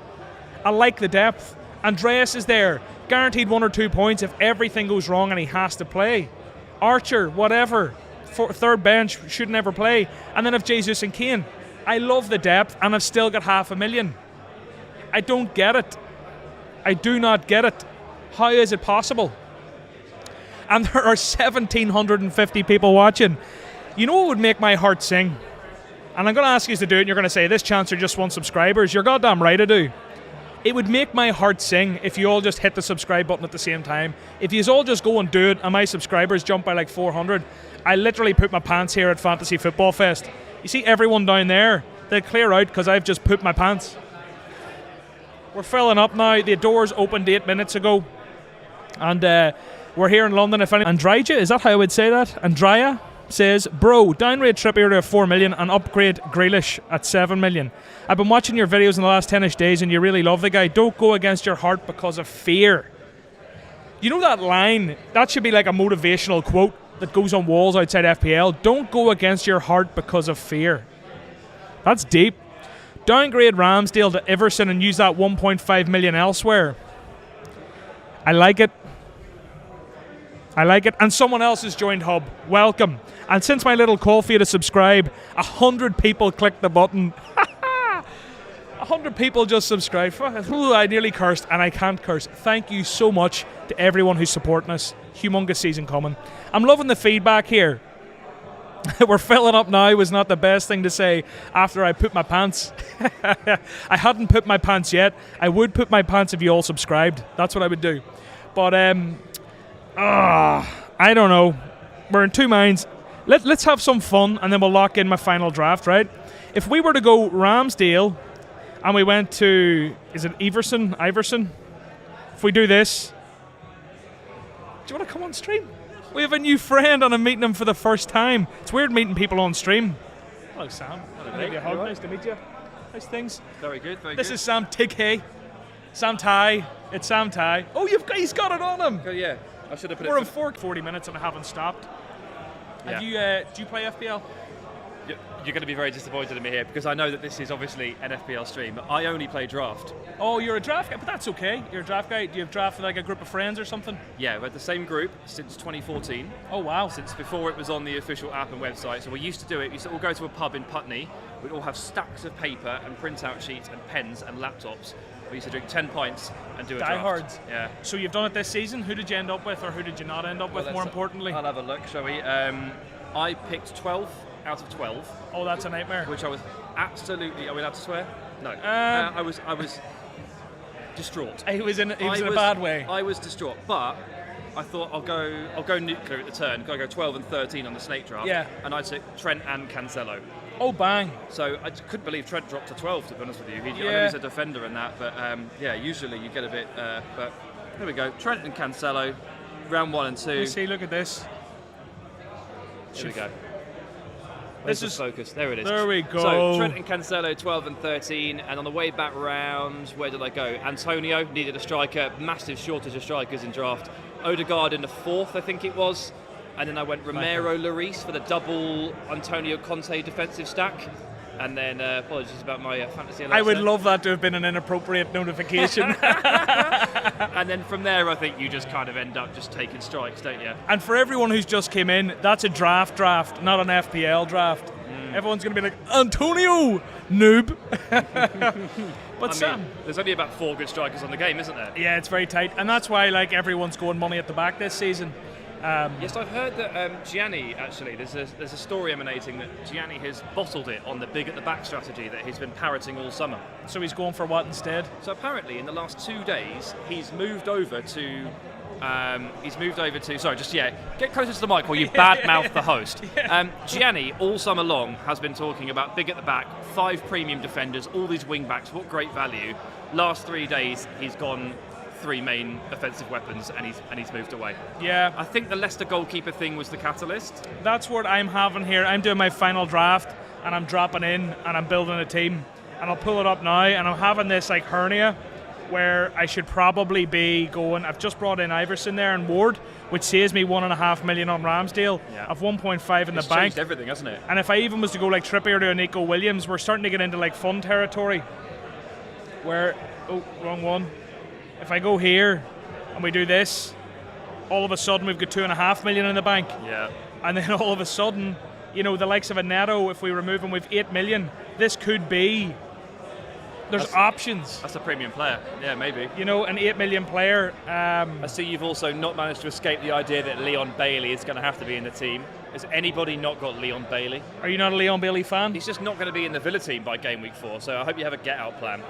I like the depth. Andreas is there, guaranteed 1 or 2 points if everything goes wrong and he has to play. Archer, whatever, third bench, should never play. And then if Jesus and Kane. I love the depth, and I've still got $500,000. I don't get it. I do not get it. How is it possible? And there are 1,750 people watching. You know what would make my heart sing? And I'm going to ask you to do it, and you're going to say, this chance are just 1 subscribers. You're goddamn right I do. It would make my heart sing if you all just hit the subscribe button at the same time. If you all just go and do it, and my subscribers jump by like 400, I literally put my pants here at Fantasy Football Fest. You see everyone down there, they clear out because I've just pooped my pants. We're filling up now. The doors opened 8 minutes ago. And we're here in London. If any Andrija, is that how I would say that? Andrea says, bro, downgrade Trippier to 4 million and upgrade Grealish at 7 million. I've been watching your videos in the last 10ish days and you really love the guy. Don't go against your heart because of fear. You know that line? That should be like a motivational quote that goes on walls outside FPL. Don't go against your heart because of fear. That's deep. Downgrade Ramsdale to Iverson and use that 1.5 million elsewhere. I like it. I like it. And someone else has joined Hub. Welcome. And since my little call for you to subscribe, 100 people clicked the button. 100 people just subscribed. Ooh, I nearly cursed, and I can't curse. Thank you so much to everyone who's supporting us. Humongous season coming. I'm loving the feedback here. We're filling up now was not the best thing to say after I put my pants. I hadn't put my pants yet. I would put my pants if you all subscribed. That's what I would do. But I don't know. We're in two minds. Let's have some fun, and then we'll lock in my final draft, right? If we were to go Ramsdale, and we went to, is it Iverson? If we do this, do you want to come on stream? We have a new friend and I'm meeting him for the first time. It's weird meeting people on stream. Hello, Sam. Hello. give you a hug. You all right? Nice to meet you. Nice things. Very good, very This good. is Sam Tighay. Sam Ty. It's Sam Ty. Oh, he's got it on him. Oh, yeah, I should have put We're it. in 40 minutes and I haven't stopped. Have you, do you play FPL? You're going to be very disappointed in me here because I know that this is obviously an FPL stream. But I only play draft. Oh, you're a draft guy, but that's okay. You're a draft guy. Do you have draft with like a group of friends or something? Yeah, we're the same group since 2014. Oh, wow. Since before it was on the official app and website. So we used to do it. We used to all go to a pub in Putney. We'd all have stacks of paper and printout sheets and pens and laptops. We used to drink 10 pints and do a draft. Diehards. Yeah. So you've done it this season. Who did you end up with, or who did you not end up with, more importantly? I'll have a look, shall we? I picked 12 out of 12. Oh, that's a nightmare. Which I was absolutely. Are we allowed to swear? No. I was distraught. He was in a bad way. I was distraught, but I thought I'll go nuclear at the turn. I'll go 12 and 13 on the snake draft. Yeah. And I took Trent and Cancelo. Oh, bang. So I couldn't believe Trent dropped to 12. To be honest with you, I know he's a defender and that, but yeah, usually you get a bit. But there we go. Trent and Cancelo, round 1 and 2. You see, look at this. Here we go. This is focus. There it is. There we go. So Trent and Cancelo, 12 and 13, and on the way back round, where did I go? Antonio needed a striker. Massive shortage of strikers in draft. Odegaard in the 4th, I think it was, and then I went Romero Lloris for the double Antonio Conte defensive stack. And then apologies about my fantasy. I would love that to have been an inappropriate notification. And then from there, I think you just kind of end up just taking strikes, don't you? And for everyone who's just came in, that's a draft, not an FPL draft. Everyone's going to be like, Antonio, noob. But Sam, there's only about 4 good strikers on the game, isn't there? Yeah, it's very tight, and that's why like everyone's going money at the back this season. Yes, I've heard that Gianni, actually, there's a story emanating that Gianni has bottled it on the big at the back strategy that he's been parroting all summer. So he's going for what instead? So apparently in the last 2 days, he's moved over to... sorry, just, get closer to the mic while you badmouth the host. Gianni, all summer long, has been talking about big at the back, 5 premium defenders, all these wing backs, what great value. Last 3 days, he's gone 3 main offensive weapons and he's moved away. Yeah. I think the Leicester goalkeeper thing was the catalyst. That's what I'm having here. I'm doing my final draft and I'm dropping in and I'm building a team. And I'll pull it up now and I'm having this like hernia where I should probably be going. I've just brought in Iverson there and Ward, which saves me $1.5 million on Ramsdale. Yeah. I've 1.5 in the bank. Changed everything, hasn't it? And if I even was to go like Trippier to a Nico Williams, we're starting to get into like fun territory. Where, wrong one. If I go here and we do this, all of a sudden we've got $2.5 million in the bank. Yeah. And then all of a sudden, the likes of a Neto, if we remove him, we've $8 million. This could be. There's options. That's a premium player. Yeah, maybe. An $8 million player. I see you've also not managed to escape the idea that Leon Bailey is going to have to be in the team. Has anybody not got Leon Bailey? Are you not a Leon Bailey fan? He's just not going to be in the Villa team by game week 4, so I hope you have a get-out plan.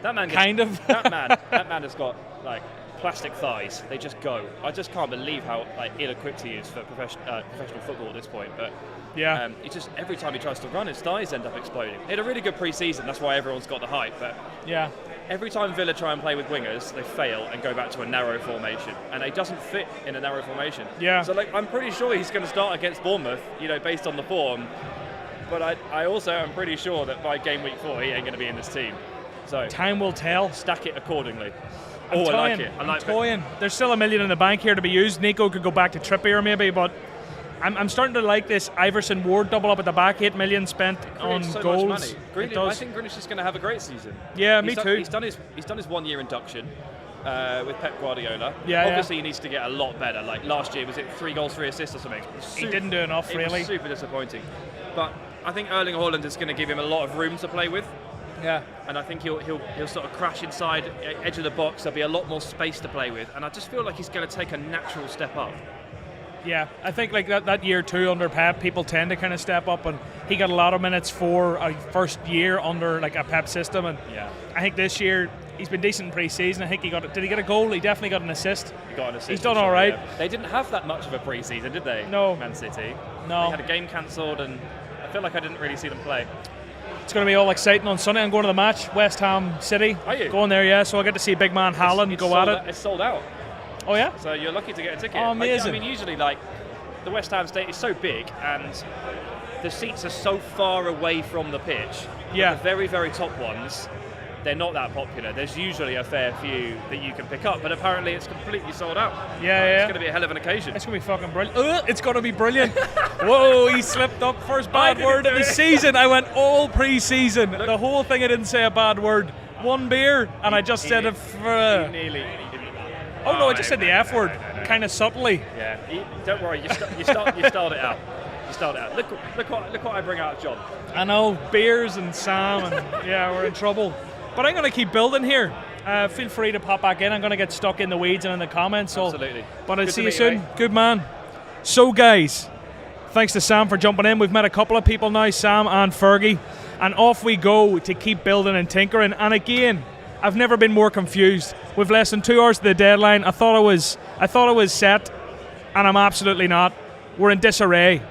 That man that man has got like plastic thighs. They just go. I just can't believe how like ill-equipped he is for professional football at this point. But yeah, it's just every time he tries to run, his thighs end up exploding. He had a really good pre-season. That's why everyone's got the hype. But yeah, every time Villa try and play with wingers, they fail and go back to a narrow formation, and he doesn't fit in a narrow formation. Yeah. So I'm pretty sure he's going to start against Bournemouth, based on the form. But I also am pretty sure that by game week 4, he ain't going to be in this team. So time will tell. Stack it accordingly. I like it. I'm toying. There's still $1 million in the bank here to be used. Nico could go back to Trippier maybe, but I'm starting to like this Iverson Ward double up at the back. $8 million spent on so goals. Much money. I think Grealish is going to have a great season. Yeah, me too. He's done his 1-year induction with Pep Guardiola. Yeah, obviously he needs to get a lot better. Like last year, was it 3 goals, 3 assists or something? He didn't do enough, really. It was super disappointing. But I think Erling Haaland is going to give him a lot of room to play with. Yeah, and I think he'll sort of crash inside edge of the box. There'll be a lot more space to play with, and I just feel like he's going to take a natural step up. Yeah, I think like that year 2 under Pep, people tend to kind of step up, and he got a lot of minutes for a first year under like a Pep system, and yeah, I think this year he's been decent in pre-season. I think did he get a goal? He definitely got an assist. He got an assist. He's done all right. Yeah. They didn't have that much of a pre-season, did they? No. Man City. No. They had a game cancelled, and I feel like I didn't really see them play. It's going to be all exciting on Sunday. I'm going to the match, West Ham City. Are you? Going there, yeah. So I get to see big man Haaland go at it. It's sold out. Oh yeah. So you're lucky to get a ticket. Oh, amazing. I mean, usually like the West Ham state is so big, and the seats are so far away from the pitch. Yeah. The very, very top ones, they're not that popular. There's usually a fair few that you can pick up, but apparently it's completely sold out. Yeah. It's going to be a hell of an occasion. It's going to be fucking brilliant. It's going to be brilliant. Whoa, he slipped up. First bad word of the season. I went all pre-season. The whole thing I didn't say a bad word. One beer, and I just said it for... Nearly. Oh no, I just said the F word, kind of subtly. Yeah, don't worry, you start it out. You start it out. Look what I bring out, John. I know, beers and Sam, and yeah, we're in trouble. But I'm going to keep building here. Feel free to pop back in. I'm going to get stuck in the weeds and in the comments. So. Absolutely. But I'll Good see to you meet soon. you, mate. Good man. So guys, thanks to Sam for jumping in. We've met a couple of people now, Sam and Fergie. And off we go to keep building and tinkering. And again, I've never been more confused. With less than 2 hours to the deadline, I thought it was set, and I'm absolutely not. We're in disarray.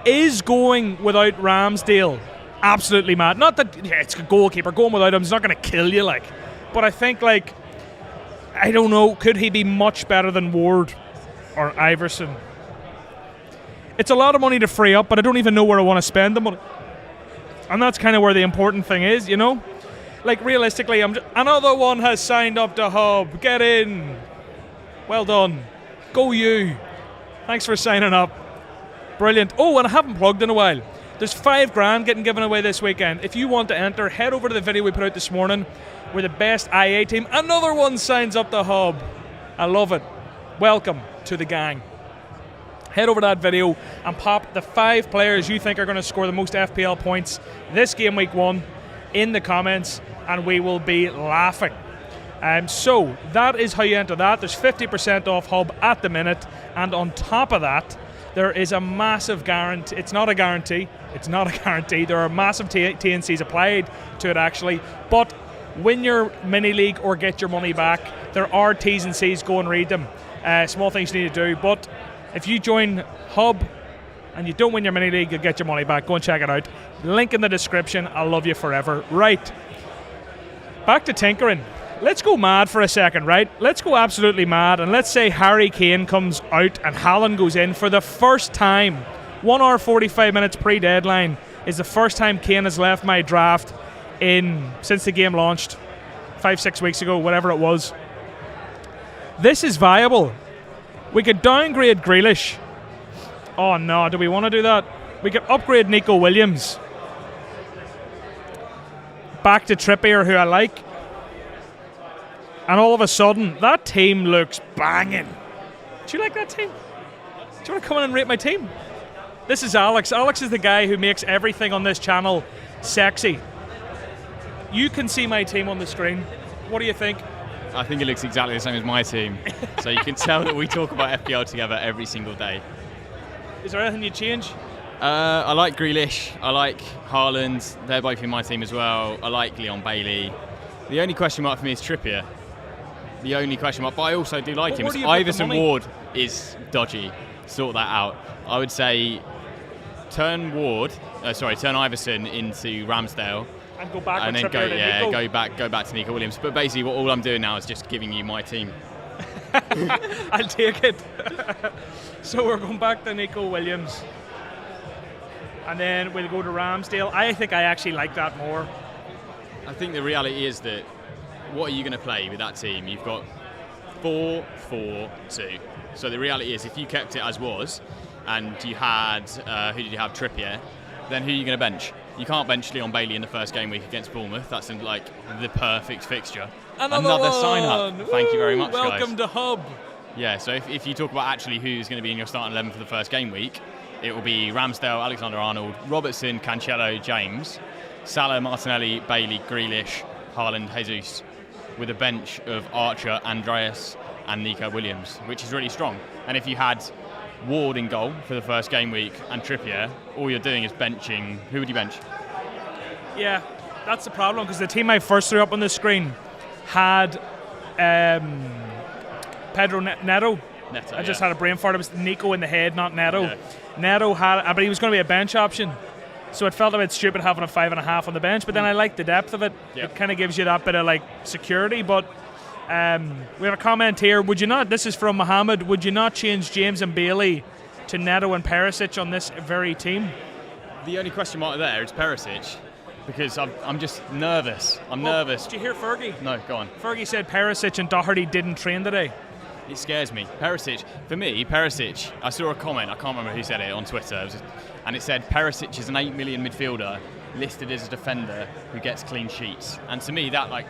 Is going without Ramsdale absolutely mad? Not that it's a goalkeeper. Going without him is not going to kill you, like. But I think, like, I don't know. Could he be much better than Ward or Iverson? It's a lot of money to free up, but I don't even know where I want to spend the money. And that's kind of where the important thing is, you know? Like, realistically, another one has signed up to Hub. Get in. Well done. Go you. Thanks for signing up. Brilliant. Oh, and I haven't plugged in a while. There's $5,000 getting given away this weekend. If you want to enter, head over to the video we put out this morning. We're the best IA team. Another one signs up to Hub. I love it. Welcome to the gang. Head over to that video and pop the 5 players you think are going to score the most FPL points this game week 1 in the comments, and we will be laughing. So that is how you enter that. There's 50% off Hub at the minute, and on top of that, there is a massive guarantee. It's not a guarantee. There are massive TNCs applied to it, actually. But win your mini league or get your money back. There are T's and C's. Go and read them. Small things you need to do. But if you join Hub and you don't win your mini league, you'll get your money back. Go and check it out. Link in the description. I'll love you forever. Right. Back to tinkering. Let's go mad for a second, right? Let's go absolutely mad, and let's say Harry Kane comes out and Haaland goes in for the first time. 1 hour 45 minutes pre-deadline is the first time Kane has left my draft since the game launched 5-6 weeks ago, whatever it was. This is viable. We could downgrade Grealish. Oh no, do we want to do that? We could upgrade Nico Williams. Back to Trippier, who I like. And all of a sudden, that team looks banging. Do you like that team? Do you want to come in and rate my team? This is Alex. Alex is the guy who makes everything on this channel sexy. You can see my team on the screen. What do you think? I think it looks exactly the same as my team. So you can tell that we talk about FPL together every single day. Is there anything you'd change? I like Grealish. I like Haaland. They're both in my team as well. I like Leon Bailey. The only question mark for me is Trippier. The only question mark, but I also do like him. Iverson Ward is dodgy. Sort that out. I would say turn Iverson into Ramsdale. And go back and then Trippier go back to Nico Williams. But basically, all I'm doing now is just giving you my team. I'll take it. So we're going back to Nico Williams, and then we'll go to Ramsdale. I think I actually like that more. I think the reality is that what are you going to play with that team? You've got 4-4-2. So the reality is, if you kept it as was, and you had who did you have? Trippier. Then who are you going to bench? You can't bench Leon Bailey in the first game week against Bournemouth. That's like the perfect fixture. Another sign up. Thank you very much, guys. Welcome to Hub. Yeah, so if you talk about actually who's going to be in your starting 11 for the first game week, it will be Ramsdale, Alexander-Arnold, Robertson, Cancelo, James, Salah, Martinelli, Bailey, Grealish, Haaland, Jesus, with a bench of Archer, Andreas, and Nico Williams, which is really strong. And if you had Ward in goal for the first game week and Trippier, all you're doing is benching. Who would you bench? Yeah, that's the problem, because the team I first threw up on the screen had Pedro Neto. I just had a brain fart. It was Nico in the head, not Neto. Yeah. Neto had, but he was going to be a bench option. So it felt a bit stupid having a 5.5 on the bench, but then I like the depth of it. Yep. It kind of gives you that bit of like security. But we have a comment here. Would you not? This is from Mohammed. Would you not change James and Bailey to Neto and Perisic on this very team? The only question mark there is Perisic, because I'm just nervous. I'm nervous. Did you hear Fergie? No, go on. Fergie said Perisic and Doherty didn't train today. It scares me. Perisic, for me, Perisic, I saw a comment, I can't remember who said it on Twitter, and it said Perisic is an 8 million midfielder listed as a defender who gets clean sheets. And to me, that, like,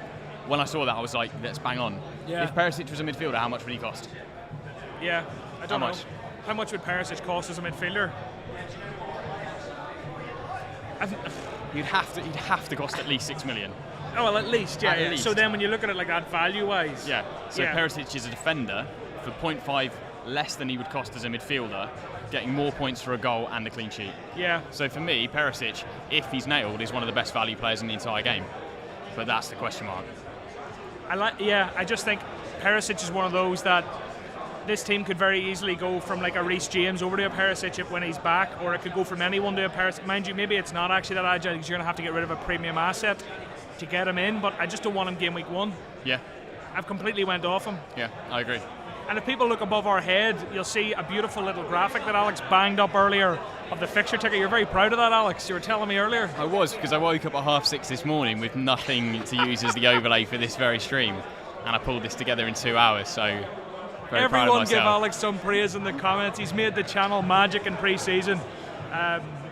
when I saw that, I was like, that's bang on. Yeah. If Perisic was a midfielder, how much would he cost? Yeah, I don't know. How much? How much would Perisic cost as a midfielder? He'd have to cost at least 6 million. Oh, well, at least, yeah. At least. So then when you look at it like that value-wise... Yeah, so yeah. Perisic is a defender for 0.5 less than he would cost as a midfielder, getting more points for a goal and a clean sheet. Yeah. So for me, Perisic, if he's nailed, is one of the best value players in the entire game. But that's the question mark. I just think Perisic is one of those that this team could very easily go from like a Reece James over to a Perisic when he's back, or it could go from anyone to a Perisic. Mind you, maybe it's not actually that agile because you're going to have to get rid of a premium asset to get him in, but I just don't want him game week 1. Yeah. I've completely went off him. Yeah, I agree. And if people look above our head, you'll see a beautiful little graphic that Alex banged up earlier of the fixture ticker. You're very proud of that, Alex. You were telling me earlier. I was, because I woke up at 6:30 this morning with nothing to use as the overlay for this very stream, and I pulled this together in 2 hours, so very proud of Everyone myself. give Alex some praise in the comments. He's made the channel magic in pre-season.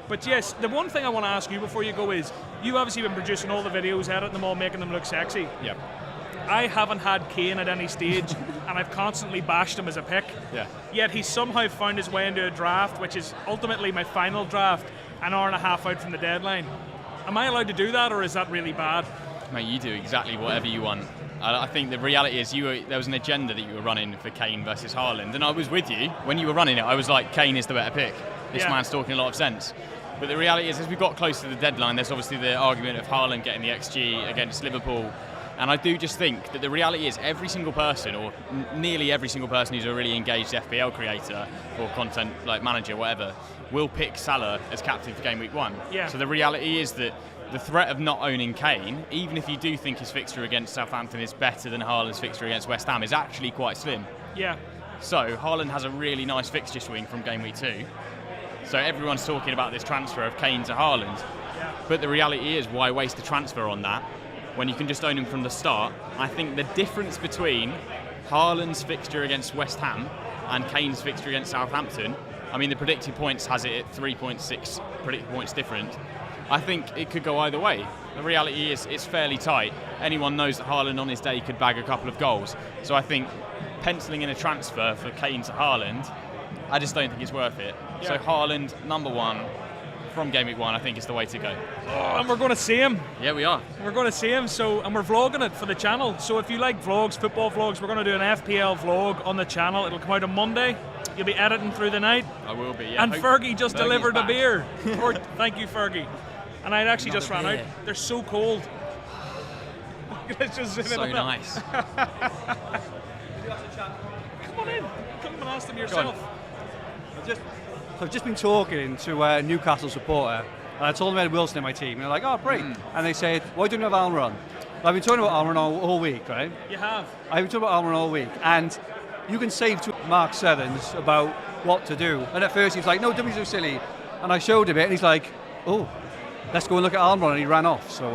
But yes, the one thing I want to ask you before you go is, you've obviously been producing all the videos, editing them all, making them look sexy. Yeah. I haven't had Kane at any stage, and I've constantly bashed him as a pick. Yeah. Yet he's somehow found his way into a draft, which is ultimately my final draft, an hour and a half out from the deadline. Am I allowed to do that, or is that really bad? Mate, you do exactly whatever you want. I think the reality is there was an agenda that you were running for Kane versus Haaland, and I was with you. When you were running it, I was like, Kane is the better pick. This man's talking a lot of sense. But the reality is, as we got close to the deadline, there's obviously the argument of Haaland getting the XG against Liverpool. And I do just think that the reality is every single person, or nearly every single person who's a really engaged FPL creator or content like manager, whatever, will pick Salah as captain for game week 1. Yeah. So the reality is that the threat of not owning Kane, even if you do think his fixture against Southampton is better than Haaland's fixture against West Ham, is actually quite slim. Yeah. So Haaland has a really nice fixture swing from game week 2. So everyone's talking about this transfer of Kane to Haaland. Yeah. But the reality is, why waste a transfer on that when you can just own him from the start? I think the difference between Haaland's fixture against West Ham and Kane's fixture against Southampton, I mean, the predicted points has it at 3.6 predicted points different. I think it could go either way. The reality is it's fairly tight. Anyone knows that Haaland on his day could bag a couple of goals. So I think penciling in a transfer for Kane to Haaland, I just don't think it's worth it. Yeah. So Haaland, number 1, from game week 1, I think is the way to go. Oh, and we're going to see him. Yeah, we are. We're going to see him, and we're vlogging it for the channel. So if you like vlogs, football vlogs, we're going to do an FPL vlog on the channel. It'll come out on Monday. You'll be editing through the night. I will be, yeah. And Fergie just Fergie's delivered a back. beer. Thank you, Fergie. And I actually just ran out. They're so cold. Let's just zip it So up. nice. Come on in. Come and ask them yourself. I've just been talking to a Newcastle supporter, and I told them I had Wilson in my team, and they're like, oh, great. And they said, why don't you have Almiron? I've been talking about Almiron all week, right? You have. I've been talking about Almiron all week, and you can say to Mark Southerns about what to do. And at first he was like, no, don't be so silly. And I showed him it, and he's like, oh, let's go and look at Almiron, and he ran off. So,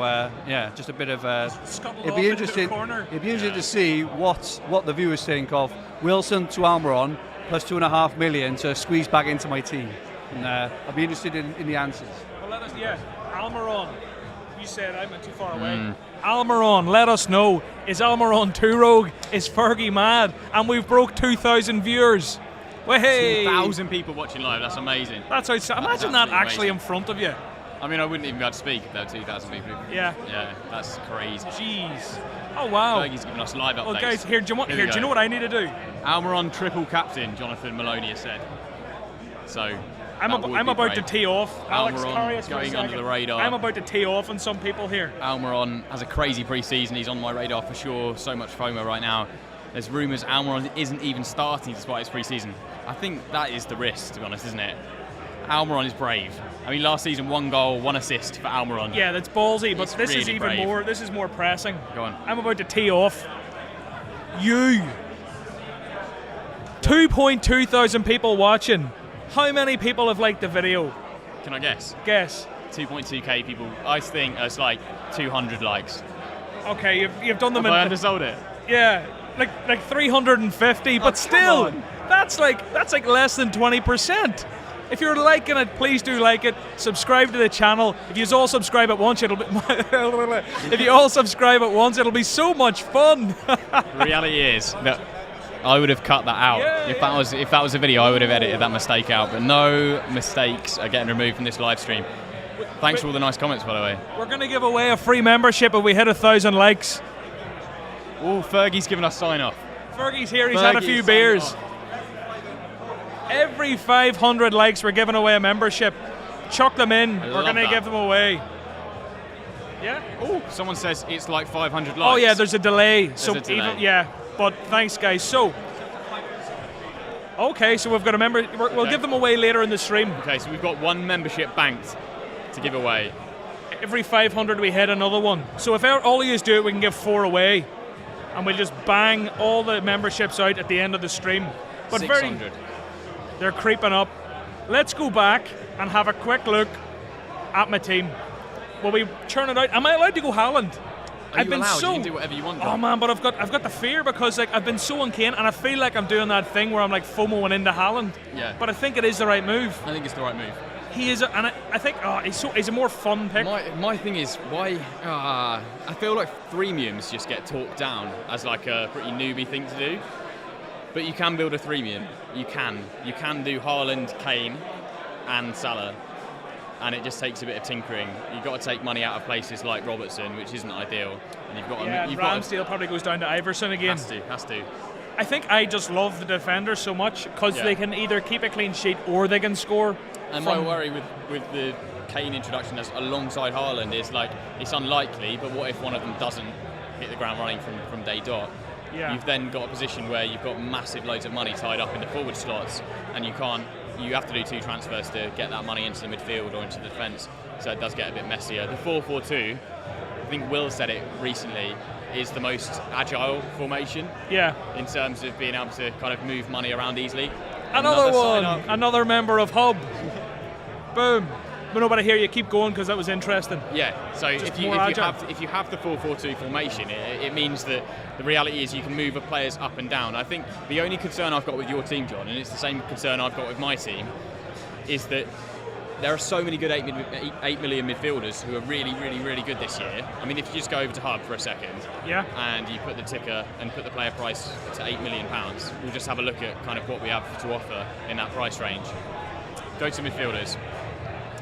yeah, just a bit of... Scuttled it'd off be into the interesting. corner. It'd be interesting to see what the viewers think of Wilson to Almiron plus 2.5 million to squeeze back into my team. And I'd be interested in the answers. Well, let us, Almiron. You said I went too far away. Almiron, let us know. Is Almiron too rogue? Is Fergie mad? And we've broke 2,000 viewers. Well, hey! 2,000 people watching live, that's amazing. That's outside. That's Imagine that absolutely actually amazing. in front of you. I mean, I wouldn't even be able to speak if there were 2,000 people. Yeah. Yeah, that's crazy. Jeez. Oh, wow. Fergie's giving us live updates. Well, guys, here, do we you know go. what I need to do? Almiron triple captain, Jonathan Maloney has said. So, I'm about to tee off. Alex, Almiron carry us for a going under second. the radar. I'm about to tee off on some people here. Almiron has a crazy pre-season. He's on my radar for sure. So much FOMO right now. There's rumours Almiron isn't even starting despite his pre-season. I think that is the risk, to be honest, isn't it? Almiron is brave. I mean, last season, 1 goal, 1 assist for Almiron. Yeah, that's ballsy, but It's this is really even brave. more. This is more pressing. Go on. I'm about to tee off. 2.2 thousand people watching. How many people have liked the video? Can I guess? Guess. 2.2k people. I think it's like 200 likes. Okay, you've done them Have I in. undersold it? Yeah, like 350, but still, on. that's like less than 20%. If you're liking it, please do like it. Subscribe to the channel. If you all subscribe at once, it'll be it'll be so much fun. The reality is that I would have cut that out. Yeah, if that was a video, I would have edited that mistake out. But no mistakes are getting removed from this live stream. Thanks for all the nice comments, by the way. We're gonna give away a free membership if we hit 1,000 likes. Oh, Fergie's giving us sign off. Fergie's here. He's had a few beers. Every 500 likes, we're giving away a membership. Chuck them in. We're going to give them away. Yeah? Oh, someone says it's like 500 likes. Oh, yeah, there's a delay. There's a delay. Yeah, but thanks, guys. So, okay, so we've got a member. We'll give them away later in the stream. Okay, so we've got one membership banked to give away. Every 500 we hit another one. So if all of you do it, we can give 4 away. And we'll just bang all the memberships out at the end of the stream. But 600. They're creeping up. Let's go back and have a quick look at my team. Will we turn it out? Am I allowed to go Haaland? Are you allowed? You can do whatever you want. Oh man, but I've got the fear because like I've been so on Kane and I feel like I'm doing that thing where I'm like FOMOing into Haaland. Yeah. But I think it is the right move. I think it's the right move. He is, and I think he's a more fun pick. My thing is why I feel like freemiums just get talked down as like a pretty newbie thing to do. But you can build a freemium. You can do Haaland, Kane, and Salah, and it just takes a bit of tinkering. You've got to take money out of places like Robertson, which isn't ideal, and you've got Ramsdale probably goes down to Iverson again. Has to. I think I just love the defenders so much because they can either keep a clean sheet or they can score. And my worry with the Kane introduction as alongside Haaland is like it's unlikely, but what if one of them doesn't hit the ground running from day dot? Yeah. You've then got a position where you've got massive loads of money tied up in the forward slots, and you have to do 2 transfers to get that money into the midfield or into the defence, so it does get a bit messier. The 4-4-2, I think Will said it recently, is the most agile formation. Yeah. In terms of being able to kind of move money around easily. Another member of Hub. Boom. But no, but I hear you keep going because that was interesting. Yeah, so if you have the 4-4-2 formation, it means that the reality is you can move players up and down. I think the only concern I've got with your team, John, and it's the same concern I've got with my team, is that there are so many good 8 million midfielders who are really, really, really good this year. I mean, if you just go over to Hub for a second, and you put the ticker and put the player price to £8 million, we'll just have a look at kind of what we have to offer in that price range. Go to midfielders.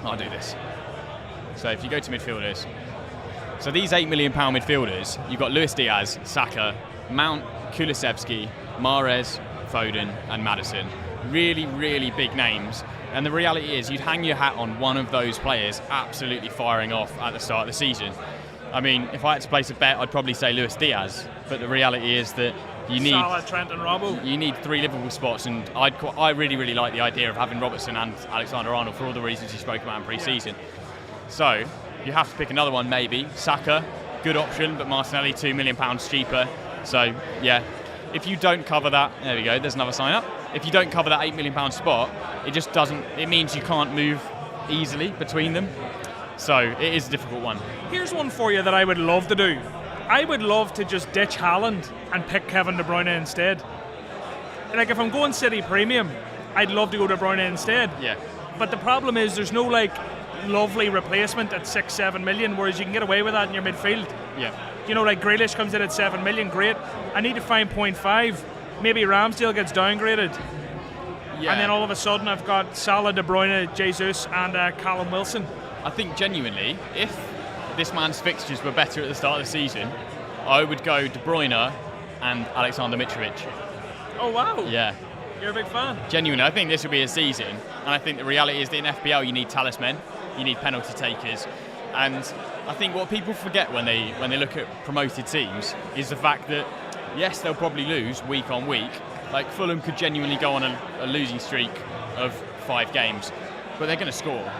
I'll do this. So if you go to midfielders, so these £8 million midfielders, you've got Luis Diaz, Saka, Mount, Kulusevski, Mahrez, Foden and Maddison. Really, really big names. And the reality is you'd hang your hat on one of those players absolutely firing off at the start of the season. I mean, if I had to place a bet, I'd probably say Luis Diaz. But the reality is that you need Salah, Trent and Robbo. You need 3 Liverpool spots, and I really, really like the idea of having Robertson and Alexander-Arnold for all the reasons you spoke about in pre-season. So you have to pick another one, maybe. Saka, good option, but Martinelli £2 million cheaper. So yeah, if you don't cover that, there we go. There's another sign up. If you don't cover that £8 million spot, it just doesn't. It means you can't move easily between them. So it is a difficult one. Here's one for you that I would love to do. I would love to just ditch Haaland and pick Kevin De Bruyne instead. Like if I'm going City Premium, I'd love to go De Bruyne instead. Yeah. But the problem is there's no like lovely replacement at 6-7 million, whereas you can get away with that in your midfield. Yeah. You know, like Grealish comes in at 7 million, great. I need to find 0.5. Maybe Ramsdale gets downgraded. Yeah. And then all of a sudden I've got Salah, De Bruyne, Jesus and Callum Wilson. I think genuinely, if this man's fixtures were better at the start of the season, I would go De Bruyne and Alexander Mitrovic. Oh wow. Yeah. You're a big fan. Genuinely, I think this will be a season, and I think the reality is that in FPL you need talismen, you need penalty takers, and I think what people forget when they look at promoted teams is the fact that yes, they'll probably lose week on week. Like Fulham could genuinely go on a losing streak of 5 games, but they're going to score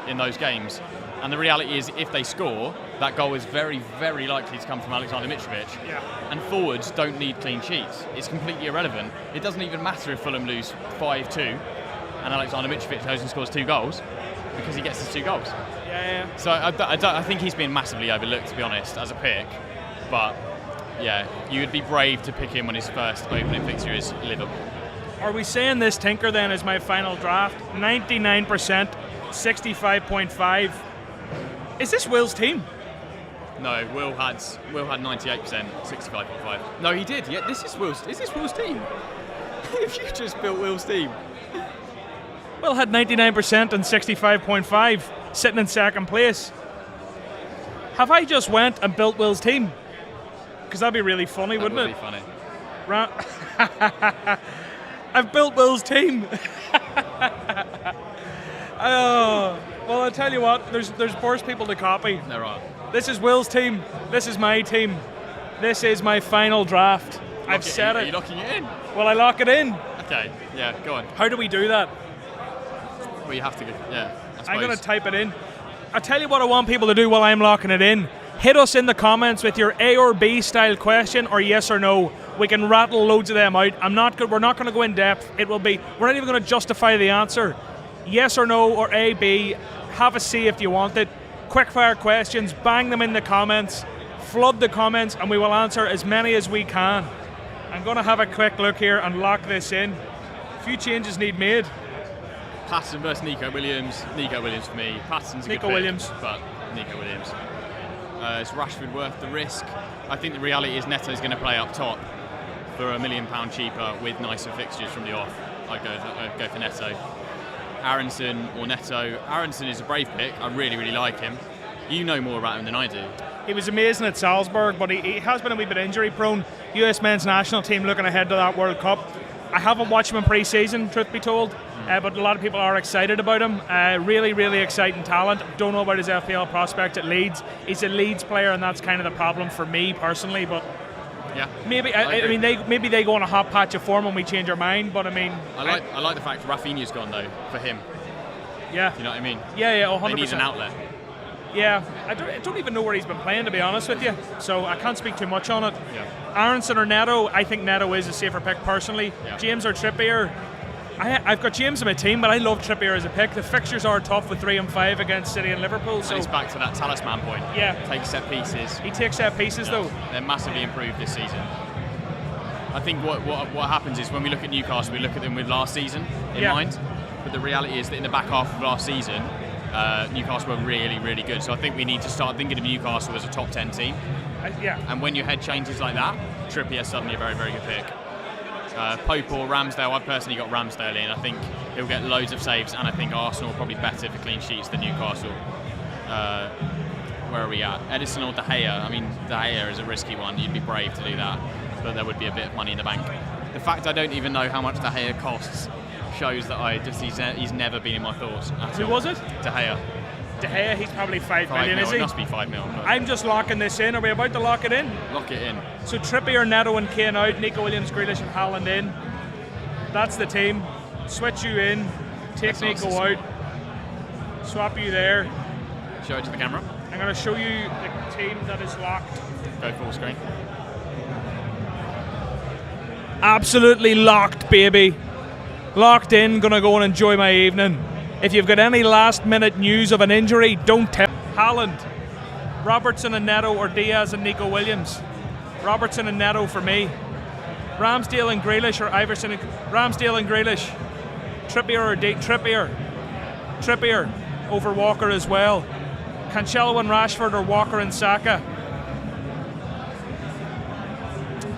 in those games. And the reality is, if they score, that goal is very, very likely to come from Alexander Mitrovic. Yeah. And forwards don't need clean sheets. It's completely irrelevant. It doesn't even matter if Fulham lose 5-2 and Alexander Mitrovic goes and scores 2 goals. because he gets his 2 goals. Yeah. So I think he's been massively overlooked, to be honest, as a pick. But yeah, you would be brave to pick him when his first opening fixture is Liverpool. Are we saying this Tinker then is my final draft? 99%, 65.5. Is this Will's team? No, Will had 98%, 65.5. No, he did. Yeah, this is Will's team. If you just built Will's team. Will had 99% and 65.5, sitting in second place. Have I just went and built Will's team? Because that'd be really funny, wouldn't it? That would be funny. I've built Will's team. Oh, well, I'll tell you what, there's worse people to copy. There are. This is Will's team. This is my team. This is my final draft. I've said it. Are you locking it in? Well, I lock it in. Okay, yeah, go on. How do we do that? Well, you have to go, yeah. I'm going to type it in. I'll tell you what I want people to do while I'm locking it in. Hit us in the comments with your A or B style question or yes or no. We can rattle loads of them out. We're not going to go in depth. We're not even going to justify the answer. Yes or no or A, B. Have a C if you want it. Quick fire questions. Bang them in the comments. Flood the comments and we will answer as many as we can. I'm going to have a quick look here and lock this in. A few changes need made. Patterson versus Nico Williams. Nico Williams for me. Patterson's a Nico good pick, Williams. but Nico Williams. Is Rashford worth the risk? I think the reality is Neto's going to play up top for £1 million cheaper with nicer fixtures from the off. I'd go for Neto. Aronson or Neto. Aronson is a brave pick. I really, really like him. You know more about him than I do. He was amazing at Salzburg, but he has been a wee bit injury prone. US men's national team looking ahead to that World Cup. I haven't watched him in pre-season, truth be told, but a lot of people are excited about him. Really, really exciting talent. Don't know about his FPL prospect at Leeds. He's a Leeds player, and that's kind of the problem for me personally. But yeah, maybe maybe they go on a hot patch of form when we change our mind. But I mean, I like the fact Rafinha's gone though for him. Yeah, you know what I mean. Yeah, 100%. They need an outlet. Yeah, I don't even know where he's been playing, to be honest with you, so I can't speak too much on it. Yeah. Aronson or Neto, I think Neto is a safer pick personally. Yeah. James or Trippier, I've got James in my team, but I love Trippier as a pick. The fixtures are tough with 3 and 5 against City and Liverpool. So and it's back to that talisman point. Yeah. Take set pieces. He takes set pieces though. They're massively improved this season. I think what happens is when we look at Newcastle, we look at them with last season in mind. But the reality is that in the back half of last season, Newcastle were really, really good. So I think we need to start thinking of Newcastle as a top 10 team. And when your head changes like that, Trippier is suddenly a very, very good pick. Pope or Ramsdale, I've personally got Ramsdale in. I think he'll get loads of saves, and I think Arsenal are probably better for clean sheets than Newcastle. Where are we at? Edison or De Gea? I mean, De Gea is a risky one. You'd be brave to do that, but there would be a bit of money in the bank. The fact I don't even know how much De Gea costs shows that he's never been in my thoughts at all. Who was it? De Gea. De Gea, he's probably 5 million, is he? It must be 5 mil. I'm just locking this in. Are we about to lock it in? Lock it in. So Trippier, Neto and Kane out, Nico Williams, Grealish and Haaland in. That's the team. Switch you in, take Nico out, swap you there. Show it to the camera. I'm going to show you the team that is locked. Go full screen. Absolutely locked, baby. Locked in, gonna go and enjoy my evening. If you've got any last minute news of an injury, don't tell. Haaland, Robertson and Neto, or Diaz and Nico Williams. Robertson and Neto for me. Ramsdale and Grealish, or Iverson and Ramsdale and Grealish. Trippier or Trippier over Walker as well. Cancelo and Rashford, or Walker and Saka.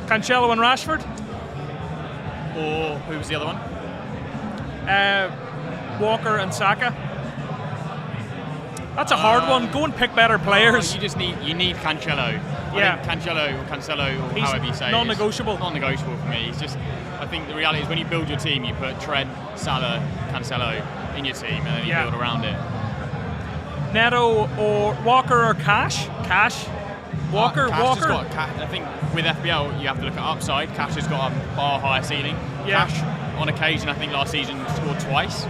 Cancelo and Rashford. Or who was the other one? Walker and Saka. That's a hard one. Go and pick better players. You need Cancelo. Yeah. I think Cancelo, or He's however you say non-negotiable. it. Non-negotiable for me. I think the reality is when you build your team, you put Trent, Salah, Cancelo in your team, and then you build around it. Neto or Walker or Cash? Walker. I think with FPL you have to look at upside. Cash has got a far higher ceiling. Yeah. Cash, on occasion, I think last season scored twice.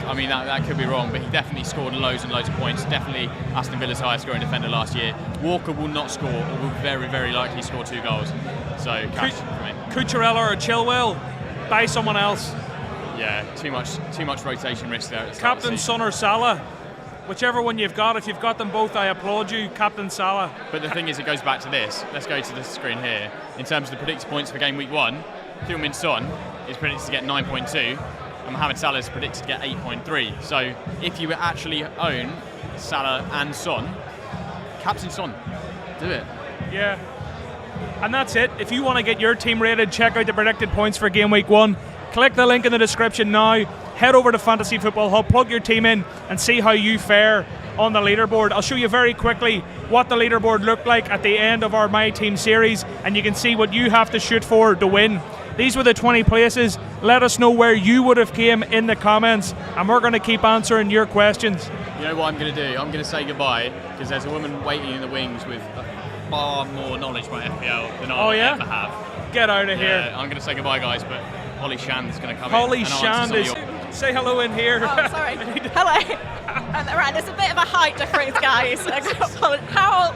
I mean, that could be wrong, but he definitely scored loads and loads of points. Definitely Aston Villa's highest scoring defender last year. Walker will not score, or will very, very likely score 2 goals. So Cash for me. Cucurella or Chilwell? Buy someone else. Yeah, too much rotation risk there. Captain, Son or Salah? Whichever one you've got, if you've got them both, I applaud you, Captain Salah. But the thing is, it goes back to this. Let's go to the screen here. In terms of the predicted points for game week 1, Heung-min Son is predicted to get 9.2, and Mohamed Salah is predicted to get 8.3. So if you actually own Salah and Son, Captain Son, do it. Yeah. And that's it. If you want to get your team rated, check out the predicted points for game week 1. Click the link in the description now. Head over to Fantasy Football Hub, plug your team in, and see how you fare on the leaderboard. I'll show you very quickly what the leaderboard looked like at the end of our My Team series, and you can see what you have to shoot for to win. These were the 20 places. Let us know where you would have came in the comments, and we're going to keep answering your questions. You know what I'm going to do? I'm going to say goodbye, because there's a woman waiting in the wings with far more knowledge about FPL than I ever have. Get out of here. I'm going to say goodbye, guys, but Holly Shand's going to come Holly in. Shand is... Say hello in here. Oh, sorry. Hello. Right, there's a bit of a height difference, guys. How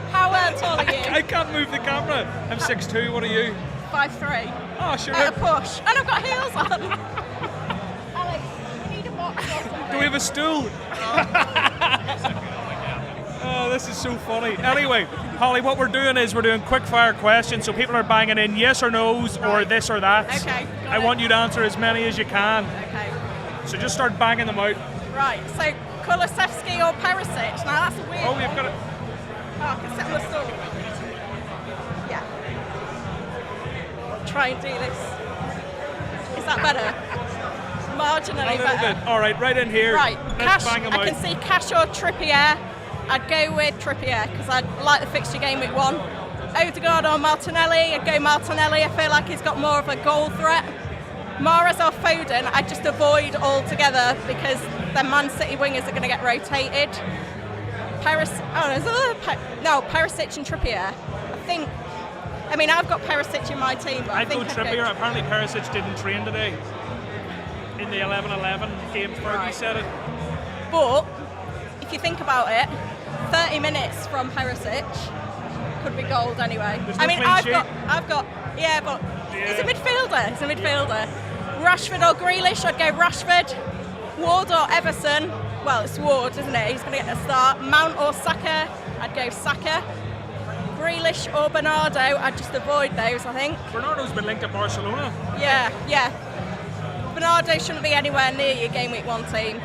tall are you? I can't move the camera. I'm 6'2". What are you? 5'3". Oh, sure. At a push. And I've got heels on. Alex, we need a box or something. Do we have a stool? Oh, this is so funny. Anyway, Holly, what we're doing is we're doing quick fire questions, so people are banging in yes or no's or this or that. Okay. I want you to answer as many as you can. Okay. So just start banging them out. Right, so Kulusevski or Perisic? Now that's a weird Oh, we've one. got it. Oh, I can sit on the stool. Yeah. Try and do this. Is that better? Marginally A little better. bit. All right, right in here. Right, Let's Cash, bang them I out. can see Cash or Trippier. I'd go with Trippier because I like the fixture game week 1. Odegaard or Martinelli, I'd go Martinelli. I feel like he's got more of a goal threat. Mahrez or Foden, I'd just avoid altogether because the Man City wingers are going to get rotated. Perisic and Trippier. I've got Perisic in my team, but I'd I go think Trippier. Apparently Perisic didn't train today in the 11-11 game. Fergie Right. said it. But if you think about it, 30 minutes from Perisic could be gold anyway. There's no clean sheet. Yeah, but he's a Yeah. midfielder. He's a midfielder. Rashford or Grealish, I'd go Rashford. Ward or Everson, well, it's Ward, isn't it? He's going to get a start. Mount or Saka, I'd go Saka. Grealish or Bernardo, I'd just avoid those, I think. Bernardo's been linked to Barcelona. Yeah. Bernardo shouldn't be anywhere near your game week 1 team.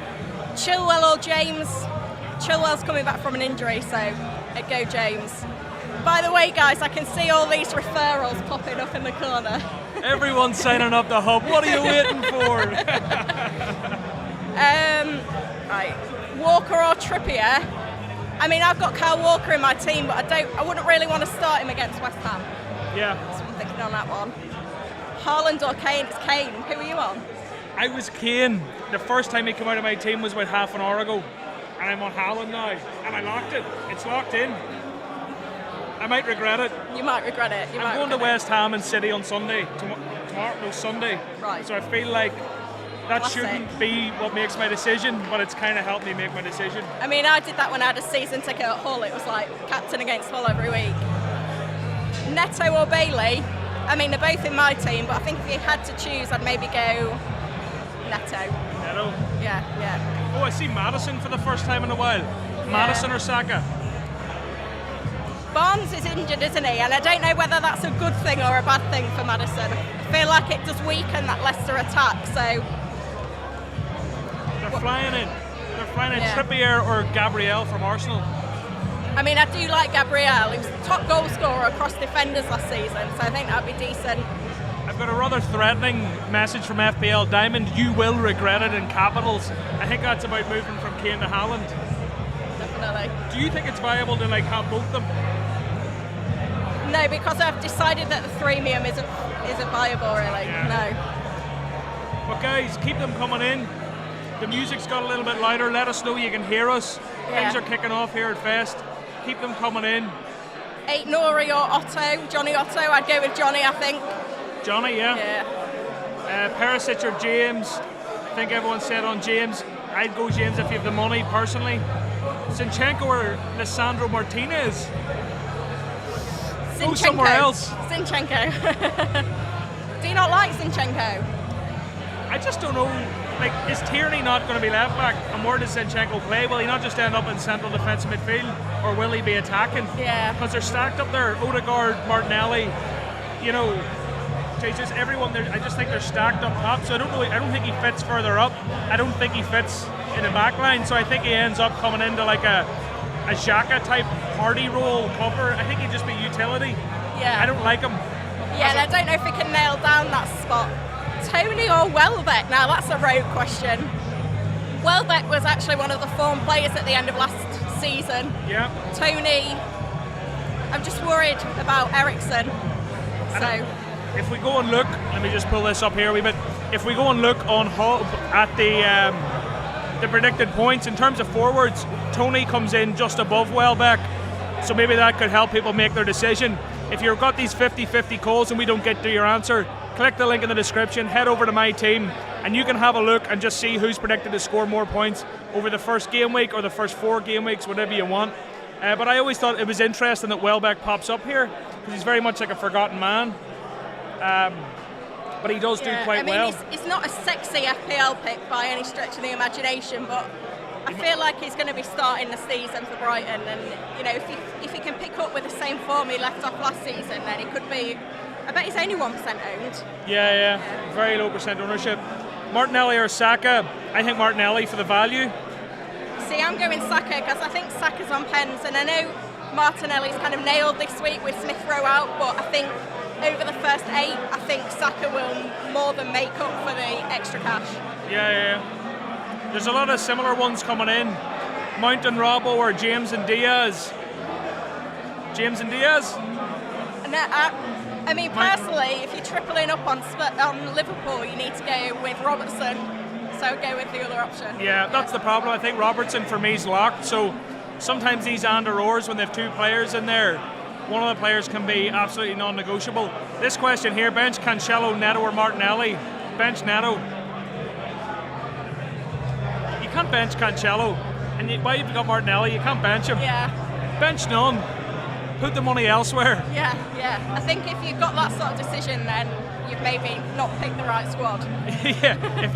Chilwell or James. Chilwell's coming back from an injury, so I'd go James. By the way, guys, I can see all these referrals popping up in the corner. Everyone's signing up the hub. What are you waiting for? Right, Walker or Trippier. I've got Kyle Walker in my team, but I wouldn't really want to start him against West Ham. Yeah. That's what I'm thinking on that one. Haaland or Kane? It's Kane. Who are you on? I was Kane. The first time he came out of my team was about half an hour ago. And I'm on Haaland now. And I locked it. It's locked in. I might regret it. You might regret it. I'm going to West Ham and City on Sunday. Sunday. Right. So I feel like that Classic. shouldn't be what makes my decision, but it's kind of helped me make my decision. I did that when I had a season ticket at Hull. It was like captain against Hull every week. Neto or Bailey? They're both in my team, but I think if you had to choose, I'd maybe go Neto. Neto? Yeah. Oh, I see Maddison for the first time in a while. Maddison or Saka? Barnes is injured, isn't he? And I don't know whether that's a good thing or a bad thing for Maddison. I feel like it does weaken that Leicester attack, so... They're flying in. Yeah. Trippier or Gabriel from Arsenal. I do like Gabriel. He was the top goal scorer across defenders last season, so I think that'd be decent. I've got a rather threatening message from FPL Diamond. You will regret it in capitals. I think that's about moving from Kane to Haaland. Definitely. Do you think it's viable to have both of them? No, because I've decided that the freemium isn't viable, really. Yeah. No. But guys, keep them coming in. The music's got a little bit louder. Let us know you can hear us. Yeah. Things are kicking off here at Fest. Keep them coming in. 8 Nori or Otto? Johnny Otto? I'd go with Johnny, I think. Johnny, yeah. Perisic or James? I think everyone said on James. I'd go James if you have the money, personally. Zinchenko or Lisandro Martinez? Go somewhere else. Zinchenko. Do you not like Zinchenko? I just don't know. Like, is Tierney not going to be left back? And where does Zinchenko play? Will he not just end up in central defensive midfield, or will he be attacking? Yeah. Because they're stacked up there. Odegaard, Martinelli, you know, Jesus, everyone there. I just think they're stacked up top. So I don't think he fits further up. I don't think he fits in the back line. So I think he ends up coming into like a Xhaka type party role cover. I think he'd just be utility. Yeah. I don't like him. Yeah, and I don't know if he can nail down that spot. Tony or Welbeck? Now that's a rogue question. Welbeck was actually one of the form players at the end of last season. Yeah. Tony, I'm just worried about Eriksen. So if we go and look, let me just pull this up here a wee bit. If we go and look on Hub at the predicted points in terms of forwards, Tony comes in just above Welbeck, so maybe that could help people make their decision. If you've got these 50-50 calls and we don't get to your answer, click the link in the description, head over to my team, and you can have a look and just see who's predicted to score more points over the first game week or the first 4 game weeks, whatever you want. But I always thought it was interesting that Welbeck pops up here because he's very much like a forgotten man. But he does do quite well. He's not a sexy FPL pick by any stretch of the imagination, but I feel like he's going to be starting the season for Brighton, and you know, if he can pick up with the same form he left off last season, then he could be. I bet he's only 1% owned. Yeah, very low percent ownership. Martinelli or Saka? I think Martinelli for the value. See, I'm going Saka because I think Saka's on pens, and I know Martinelli's kind of nailed this week with Smith Rowe out, but I think over the first 8, I think Saka will more than make up for the extra cash. Yeah. There's a lot of similar ones coming in. Mount and Robbo or James and Diaz. James and Diaz? No, I mean, personally, if you're tripling up on Liverpool, you need to go with Robertson. So go with the other option. Yeah, that's the problem. I think Robertson for me is locked. So sometimes these and/ors, when they have 2 players in there, one of the players can be absolutely non-negotiable. This question here: bench Cancelo, Neto, or Martinelli? Bench Neto. You can't bench Cancelo, and why you've got Martinelli? You can't bench him. Yeah. Bench none. Put the money elsewhere. Yeah. I think if you've got that sort of decision, then you've maybe not picked the right squad. Yeah. If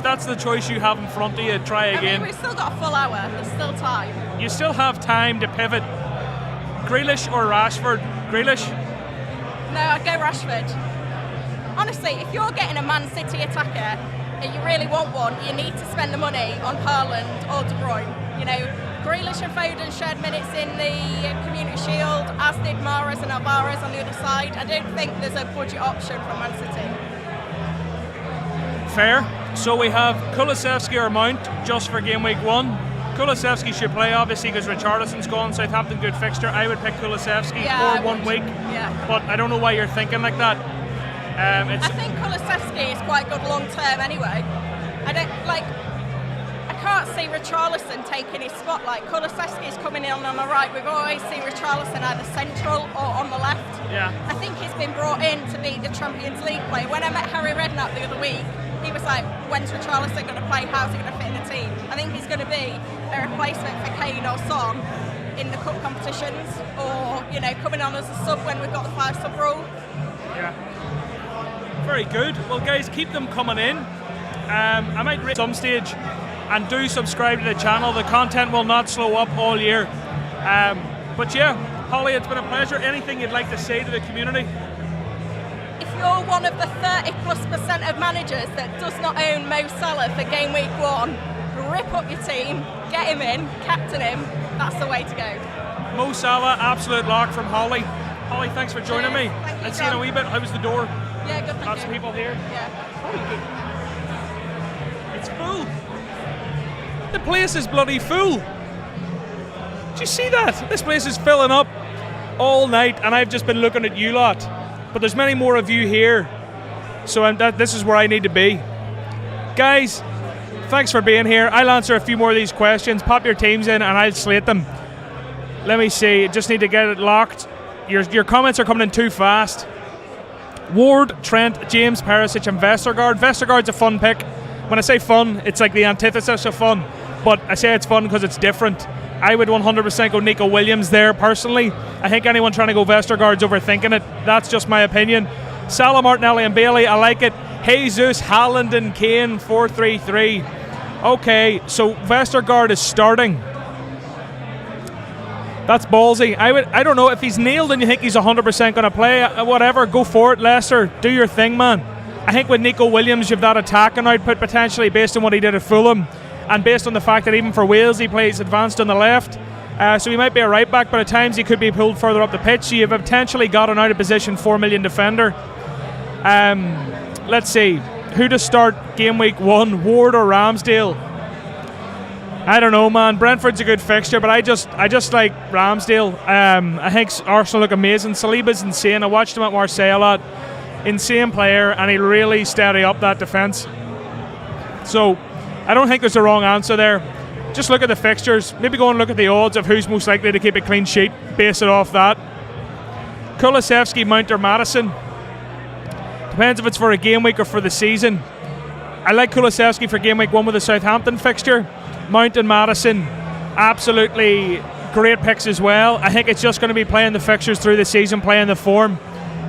that's the choice you have in front of you, try again. I mean, we've still got a full hour. There's still time. You still have time to pivot. Grealish or Rashford? Grealish? No, I'd go Rashford. Honestly, if you're getting a Man City attacker and you really want one, you need to spend the money on Haaland or De Bruyne. You know, Grealish and Foden shared minutes in the Community Shield, as did Mahrez and Alvarez on the other side. I don't think there's a budget option for Man City. Fair. So we have Kulusevski or Mount just for game week 1. Kulusevski should play, obviously, because Richarlison's gone. Southampton, good fixture. I would pick Kulusevski for 1 week. Yeah. But I don't know why you're thinking like that. I think Kulusevski is quite good long term anyway. I can't see Richarlison taking his spot. Like, Kulusevski is coming in on the right. We've always seen Richarlison either central or on the left. Yeah. I think he's been brought in to be the Champions League player. When I met Harry Redknapp the other week, he was like, when's Richarlison going to play? How's he going to fit in the team? I think he's going to be a replacement for Kane or Son in the cup competitions, or, you know, coming on as a sub when we've got the 5-sub rule. Yeah. Very good. Well, guys, keep them coming in. I might at some stage, and do subscribe to the channel. The content will not slow up all year. But yeah, Holly, it's been a pleasure. Anything you'd like to say to the community? If you're one of the 30+% of managers that does not own Mo Salah for game week 1, rip up your team, get him in, captain him. That's the way to go. Mo Salah, absolute lock from Holly. Holly, thanks for joining me. Thank you, Let's see in a wee bit. How was the door? Yeah, good. Thank Lots you. of people here. Yeah. It's full. The place is bloody full. Did you see that? This place is filling up all night, and I've just been looking at you lot. But there's many more of you here, so this is where I need to be. Guys, thanks for being here. I'll answer a few more of these questions. Pop your teams in, and I'll slate them. Let me see. Just need to get it locked. Your comments are coming in too fast. Ward, Trent, James, Perisic, and Vestergaard. Vestergaard's a fun pick. When I say fun, it's like the antithesis of fun, but I say it's fun because it's different. I would 100% go Nico Williams there personally. I think anyone trying to go Vestergaard's overthinking it. That's just my opinion. Salah, Martinelli, and Bailey, I like it. Jesus, Haaland and Kane, 4-3-3. Okay, so Vestergaard is starting. That's ballsy. I don't know, if he's nailed and you think he's 100% going to play, whatever, go for it, Leicester. Do your thing, man. I think with Nico Williams, you've that attacking output potentially based on what he did at Fulham, and based on the fact that even for Wales he plays advanced on the left. So he might be a right back, but at times he could be pulled further up the pitch. So you've potentially got an out of position 4 million defender. Let's see, who to start game week 1, Ward or Ramsdale? I don't know, man. Brentford's a good fixture, but I just like Ramsdale. I think Arsenal look amazing. Saliba's insane. I watched him at Marseille a lot. Insane player, and he'll really steady up that defence. So I don't think there's a wrong answer there. Just look at the fixtures. Maybe go and look at the odds of who's most likely to keep a clean sheet. Base it off that. Kulusevski, Mount or Maddison. Depends if it's for a game week or for the season. I like Kulusevski for game week 1 with the Southampton fixture. Mount and Maddison, absolutely great picks as well. I think it's just going to be playing the fixtures through the season, playing the form.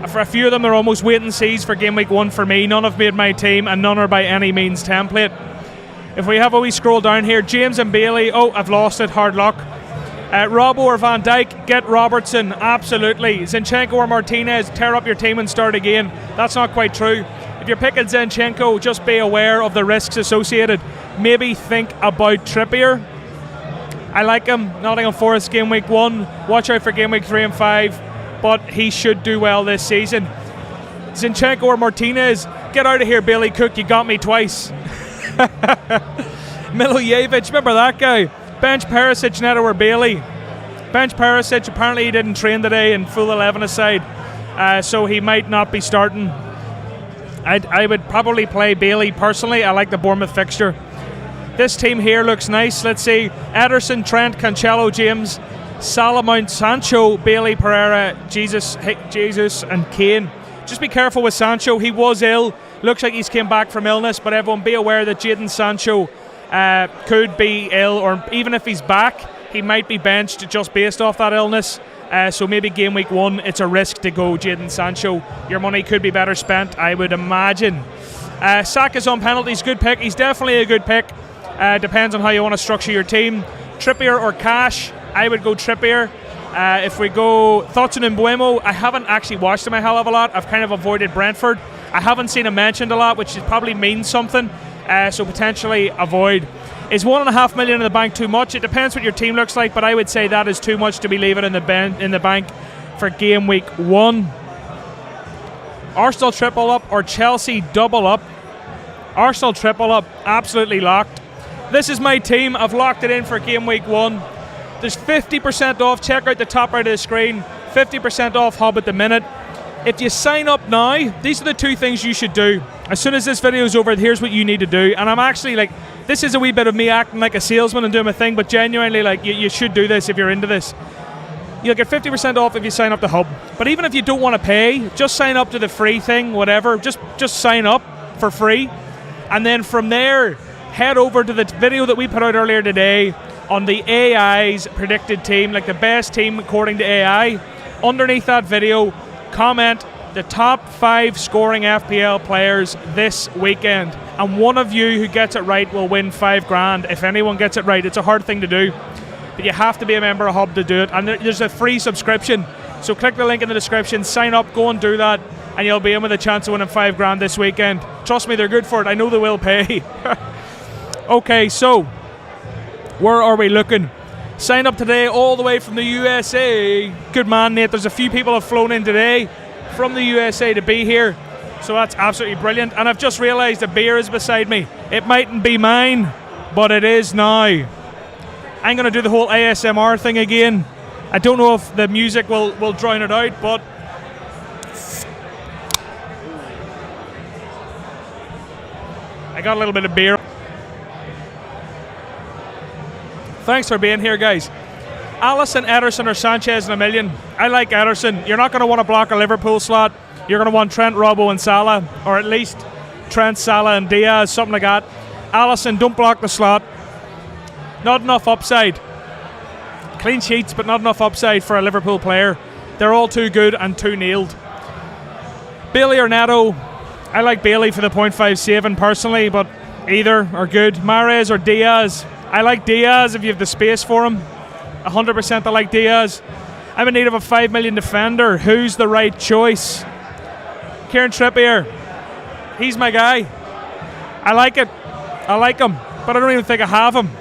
For a few of them, they're almost wait and sees for game week 1 for me. None have made my team, and none are by any means template. If we have a wee scroll down here, James and Bailey. Oh, I've lost it. Hard luck. Robbo or Van Dijk, get Robertson. Absolutely. Zinchenko or Martinez, tear up your team and start again. That's not quite true. If you're picking Zinchenko, just be aware of the risks associated. Maybe think about Trippier. I like him. Nottingham Forest game week 1. Watch out for game week 3 and 5. But he should do well this season. Zinchenko or Martinez, get out of here, Billy Cook. You got me twice. Milojevic, remember that guy? Bench Perisic, Neto or Bailey. Bench Perisic, apparently he didn't train today in full 11 aside, so he might not be starting. I would probably play Bailey personally. I like the Bournemouth fixture. This team here looks nice. Let's see, Ederson, Trent, Cancelo, James, Salah, Mount, Sancho, Bailey, Pereira, Jesus and Kane. Just be careful with Sancho. He was ill. Looks like he's came back from illness, but everyone be aware that Jadon Sancho could be ill, or even if he's back, he might be benched just based off that illness. So maybe game week 1, it's a risk to go Jadon Sancho. Your money could be better spent, I would imagine. Saka's on penalties, good pick. He's definitely a good pick. Depends on how you want to structure your team. Trippier or Cash, I would go Trippier. If we go thoughts on Mbeumo, I haven't actually watched him a hell of a lot. I've kind of avoided Brentford. I haven't seen him mentioned a lot, which probably means something. So potentially avoid. Is 1.5 million in the bank too much? It depends what your team looks like, but I would say that is too much to be leaving in the bank for game week 1. Arsenal triple up or Chelsea double up? Arsenal triple up, absolutely locked. This is my team. I've locked it in for game week 1. There's 50% off. Check out the top right of the screen. 50% off Hub at the minute. If you sign up now, these are the 2 things you should do. As soon as this video is over, here's what you need to do. And I'm actually like, this is a wee bit of me acting like a salesman and doing my thing, but genuinely, like, you should do this if you're into this. You'll get 50% off if you sign up to Hub. But even if you don't want to pay, just sign up to the free thing, whatever. Just sign up for free. And then from there, head over to the video that we put out earlier today on the AI's predicted team, like the best team according to AI. Underneath that video, comment the top 5 scoring FPL players this weekend, and one of you who gets it right will win $5,000. If anyone gets it right, it's a hard thing to do, but you have to be a member of Hub to do it, and there's a free subscription. So click the link in the description, sign up, go and do that, and you'll be in with a chance of winning $5,000 this weekend. Trust me, they're good for it. I know they will pay. Okay, so where are we looking? Sign up today all the way from the USA. Good man, Nate. There's a few people have flown in today from the USA to be here, so that's absolutely brilliant. And I've just realised a beer is beside me. It mightn't be mine, but it is now. I'm going to do the whole ASMR thing again. I don't know if the music will drown it out, but I got a little bit of beer. Thanks for being here, guys. Alisson, Ederson or Sanchez in a million? I like Ederson. You're not going to want to block a Liverpool slot. You're going to want Trent, Robbo and Salah, or at least Trent, Salah and Diaz, something like that. Alisson, don't block the slot. Not enough upside. Clean sheets, but not enough upside for a Liverpool player. They're all too good and too nailed. Bailey or Neto? I like Bailey for the 0.5 saving personally, but either are good. Mahrez or Diaz. I like Diaz if you have the space for him. 100% I like Diaz. I'm in need of a 5 million defender. Who's the right choice? Kieran Trippier. He's my guy. I like it. I like him, but I don't even think I have him.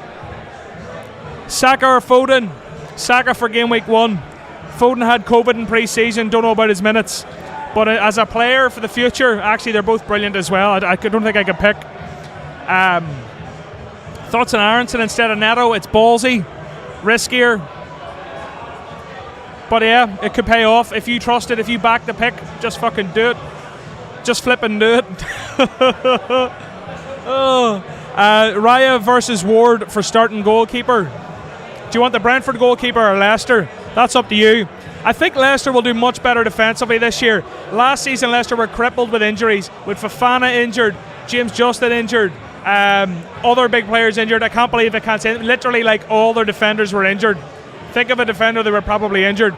Saka or Foden? Saka for game week 1. Foden had COVID in pre-season, don't know about his minutes. But as a player for the future, actually they're both brilliant as well. I don't think I could pick. Thoughts on Aronson instead of Neto? It's ballsy, riskier. But yeah, it could pay off. If you trust it, if you back the pick, just fucking do it. Just flip and do it. Raya versus Ward for starting goalkeeper. Do you want the Brentford goalkeeper or Leicester? That's up to you. I think Leicester will do much better defensively this year. Last season, Leicester were crippled with injuries, with Fofana injured, James Justin injured, other big players injured. I can't believe I can't say it. Literally, like, all their defenders were injured. Think of a defender that were probably injured.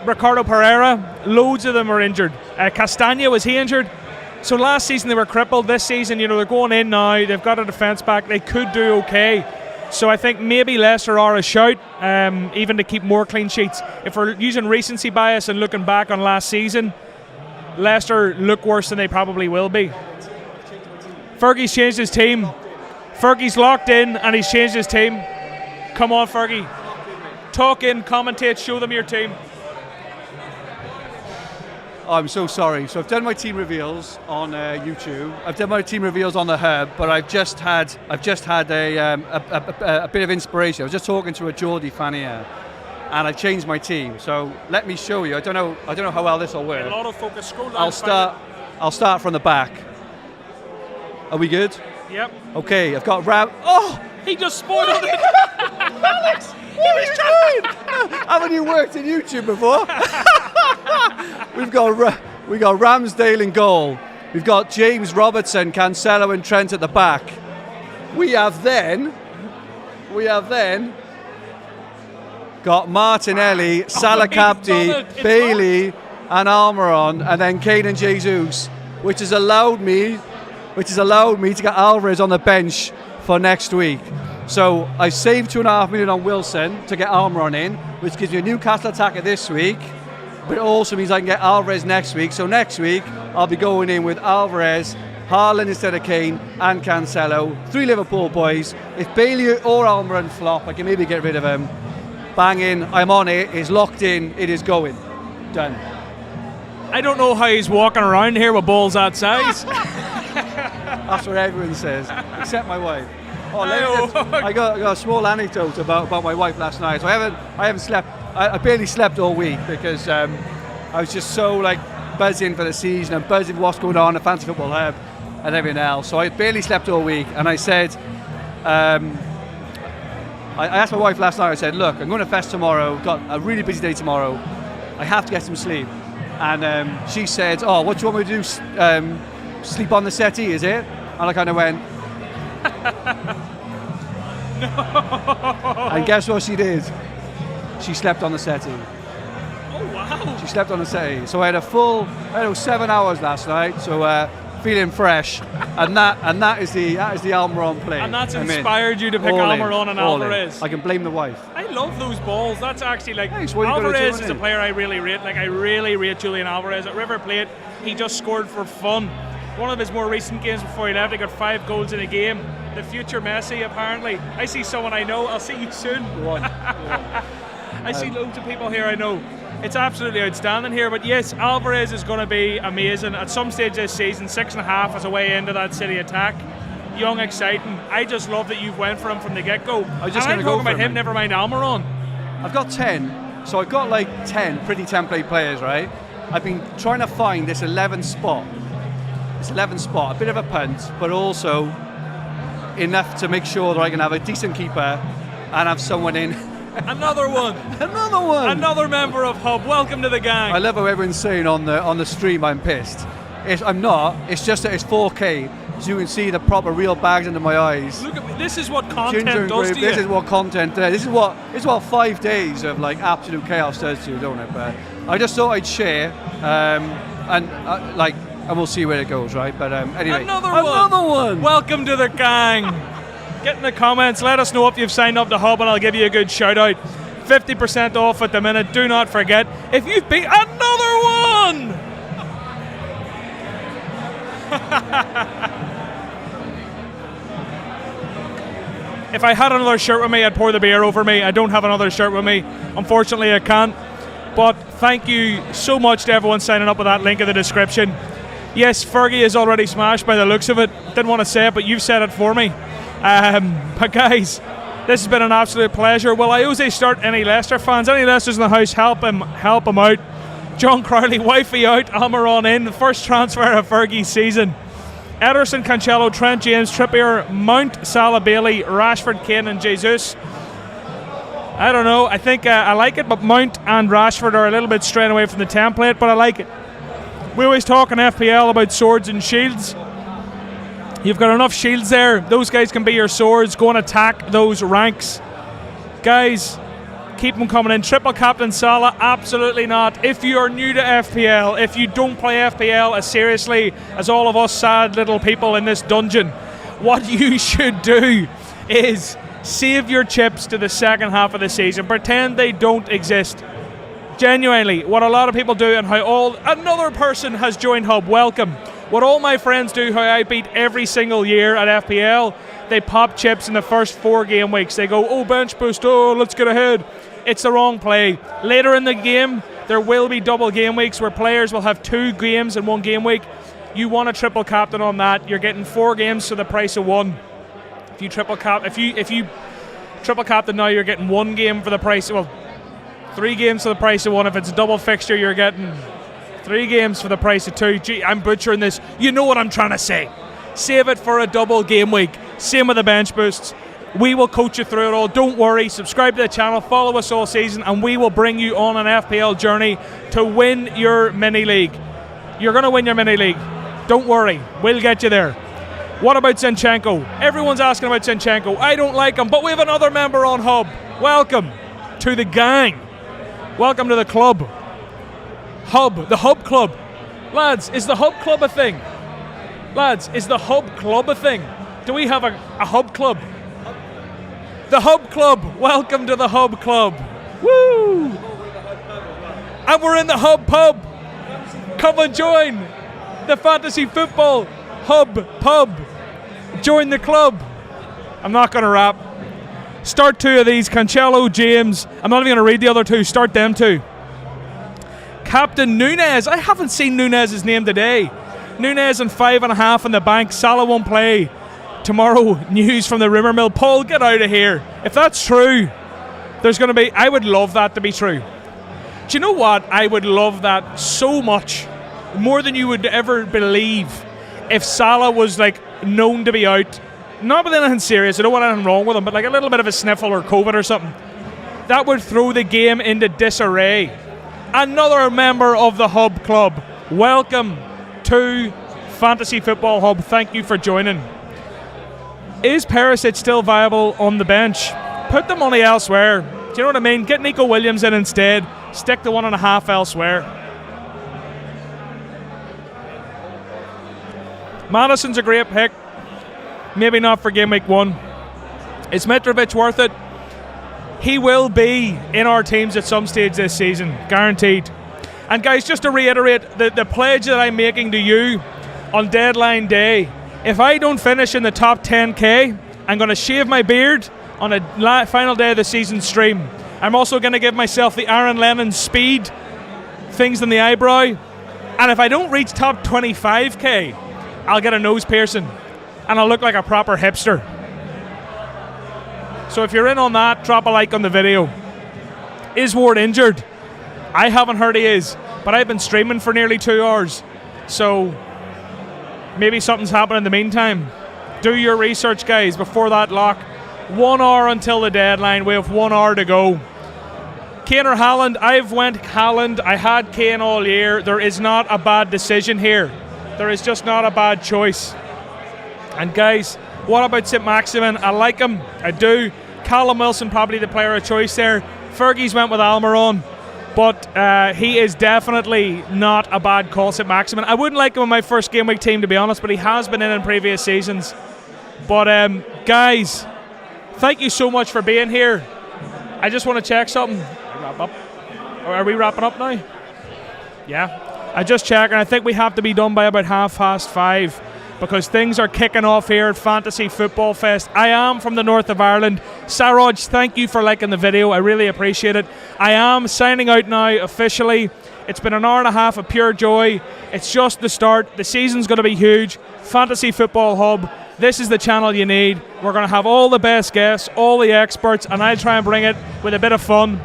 Ricardo Pereira, loads of them were injured. Castagna, was he injured? So last season they were crippled. This season, they're going in now. They've got a defence back. They could do okay. So I think maybe Leicester are a shout, even to keep more clean sheets. If we're using recency bias and looking back on last season, Leicester look worse than they probably will be. Fergie's changed his team. Fergie's locked in and he's changed his team. Come on, Fergie. Talk in, commentate, show them your team. Oh, I'm so sorry. So I've done my team reveals on YouTube. I've done my team reveals on the Hub, but I've just had a bit of inspiration. I was just talking to a Geordie fan here, and I changed my team. So let me show you. I don't know how well this will work. A lot of focus. Scroll down. I'll start from the back. Are we good? Yep. Okay. I've got Oh, he just spoiled it. Alex, he was trying. Haven't you worked in YouTube before? We've got Ramsdale in goal. We've got James Robertson, Cancelo and Trent at the back. We have then got Martinelli, Salakabdi, Bailey and Almiron, and then Kane and Jesus, which has allowed me to get Alvarez on the bench for next week. So I saved 2.5 million on Wilson to get Almiron in, which gives me a Newcastle attacker this week. But it also means I can get Alvarez next week. So next week, I'll be going in with Alvarez, Haaland instead of Kane, and Cancelo. 3 Liverpool boys. If Bailey or Almiron flop, I can maybe get rid of him. Bang in, I'm on it, it's locked in, it is going. Done. I don't know how he's walking around here with balls that size. That's what everyone says, except my wife. I got a small anecdote about my wife last night. So I haven't slept. I barely slept all week because I was just so buzzing for the season and buzzing for what's going on at Fantasy Football Hub and everything else. So I barely slept all week, and I said, I asked my wife last night. I said, look, I'm going to Fest tomorrow. Got a really busy day tomorrow. I have to get some sleep. And she said, oh, what do you want me to do? Sleep on the settee, is it? And I kind of went. No. And guess what she did? She slept on the settee. Oh wow! She slept on the settee. So I had a full 7 hours last night. So feeling fresh, and that is the Almiron play. And that's inspired you to pick Almiron and Alvarez. I can blame the wife. I love those balls. That's actually what Alvarez is a player I really rate. I really rate Julian Alvarez at River Plate. He just scored for fun. One of his more recent games before he left, he got 5 goals in a game. The future Messi, apparently. I see someone I know. I'll see you soon. Go on. I see loads of people here I know. It's absolutely outstanding here. But yes, Alvarez is going to be amazing. At some stage this season, 6.5 as a way into that City attack. Young, exciting. I just love that you've went for him from the get-go. I'm talking about him, never mind Almiron. I've got 10. So I've got 10 pretty template players, right? I've been trying to find this 11th spot. It's 11th spot, a bit of a punt, but also enough to make sure that I can have a decent keeper and have someone in. Another one. Another one. Another member of Hub. Welcome to the gang. I love how everyone's saying on the stream I'm pissed. I'm not. It's just that it's 4K, so you can see the proper real bags under my eyes. Look at me. This is what content does to you. This is what content does. This is what 5 days of absolute chaos does to you, don't it? But I just thought I'd share and we'll see where it goes, right? But anyway, Another one. Welcome to the gang. Get in the comments. Let us know if you've signed up to Hub, and I'll give you a good shout out. 50% off at the minute. Do not forget, if you've beat another one. If I had another shirt with me, I'd pour the beer over me. I don't have another shirt with me. Unfortunately, I can't. But thank you so much to everyone signing up with that link in the description. Yes, Fergie is already smashed by the looks of it. Didn't want to say it, but you've said it for me. But guys, this has been an absolute pleasure. Will I Jose start any Leicester fans? Any Leicesters in the house, help him out. John Crowley, wifey out, Almiron in. The first transfer of Fergie's season. Ederson, Cancelo, Trent, James, Trippier, Mount, Salah, Bailey, Rashford, Kane and Jesus. I don't know. I think I like it, but Mount and Rashford are a little bit straying away from the template, but I like it. We always talk in FPL about swords and shields. You've got enough shields there. Those guys can be your swords. Go and attack those ranks. Guys, keep them coming in. Triple captain Salah? Absolutely not. If you are new to FPL, if you don't play FPL as seriously as all of us sad little people in this dungeon, what you should do is save your chips to the second half of the season. Pretend they don't exist. Genuinely, what a lot of people do, and how another person has joined Hub. Welcome. What all my friends do, how I beat every single year at FPL, they pop chips in the first 4 game weeks. They go, oh, bench boost, oh, let's get ahead. It's the wrong play. Later in the game, there will be double game weeks where players will have 2 games in 1 game week. You want a triple captain on that. You're getting 4 games for the price of 1. If you triple captain now, you're getting 1 game for the price of 3 games for the price of 1. If it's a double fixture, you're getting 3 games for the price of 2. Gee, I'm butchering this. You know what I'm trying to say. Save it for a double game week. Same with the bench boosts. We will coach you through it all. Don't worry. Subscribe to the channel. Follow us all season, and we will bring you on an FPL journey to win your mini league. You're going to win your mini league. Don't worry. We'll get you there. What about Zinchenko? Everyone's asking about Zinchenko. I don't like him, but we have another member on Hub. Welcome to the gang. Welcome to the club. Hub, the Hub Club. Lads, is the Hub Club a thing? Lads, is the Hub Club a thing? Do we have a Hub Club? The Hub Club. Welcome to the Hub Club. Woo! And we're in the Hub Pub. Come and join the Fantasy Football Hub Pub. Join the club. I'm not going to rap. Start 2 of these. Cancelo, James. I'm not even going to read the other 2. Start them 2. Captain Nunez. I haven't seen Nunez's name today. Nunez and 5.5 in the bank. Salah won't play. Tomorrow, news from the rumour mill. Paul, get out of here. If that's true, there's going to be... I would love that to be true. Do you know what? I would love that so much. More than you would ever believe. If Salah was known to be out. Not with anything serious. I don't want anything wrong with him. But a little bit of a sniffle or COVID or something. That would throw the game into disarray. Another member of the Hub Club. Welcome to Fantasy Football Hub. Thank you for joining. Is Perisic still viable on the bench? Put the money elsewhere. Do you know what I mean? Get Nico Williams in instead. Stick the 1.5 elsewhere. Madison's a great pick. Maybe not for game week 1. Is Mitrovic worth it? He will be in our teams at some stage this season. Guaranteed. And guys, just to reiterate, the pledge that I'm making to you on deadline day, if I don't finish in the top 10k, I'm going to shave my beard on a final day of the season stream. I'm also going to give myself the Aaron Lennon speed things in the eyebrow. And if I don't reach top 25k, I'll get a nose piercing. And I'll look like a proper hipster. So if you're in on that, drop a like on the video. Is Ward injured? I haven't heard he is. But I've been streaming for nearly 2 hours. So... maybe something's happened in the meantime. Do your research, guys, before that lock. 1 hour until the deadline. We have 1 hour to go. Kane or Haaland? I've went Haaland. I had Kane all year. There is not a bad decision here. There is just not a bad choice. And guys, what about St. Maximin? I like him. I do. Callum Wilson probably the player of choice there. Fergie's went with Almiron. But he is definitely not a bad call, St. Maximin. I wouldn't like him in my first game week team, to be honest, but he has been in previous seasons. But guys, thank you so much for being here. I just want to check something. Wrap up. Are we wrapping up now? Yeah. I just checked, and I think we have to be done by about 5:30 because things are kicking off here at Fantasy Football Fest. I am from the north of Ireland. Saroj, thank you for liking the video. I really appreciate it. I am signing out now officially. It's been an hour and a half of pure joy. It's just the start. The season's going to be huge. Fantasy Football Hub. This is the channel you need. We're going to have all the best guests, all the experts, and I'll try and bring it with a bit of fun.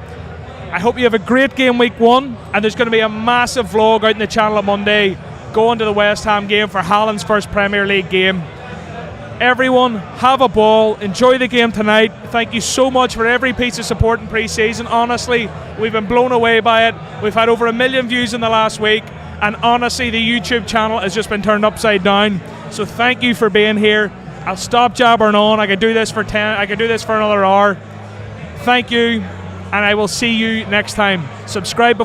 I hope you have a great game week 1, and there's going to be a massive vlog out in the channel on Monday going to the West Ham game for Haaland's first Premier League game. Everyone, have a ball. Enjoy the game tonight. Thank you so much for every piece of support in pre-season. Honestly, we've been blown away by it. We've had over 1 million views in the last week, and honestly, the YouTube channel has just been turned upside down. So thank you for being here. I'll stop jabbering on. I could do this for 10. I could do this for another hour. Thank you, and I will see you next time. Subscribe before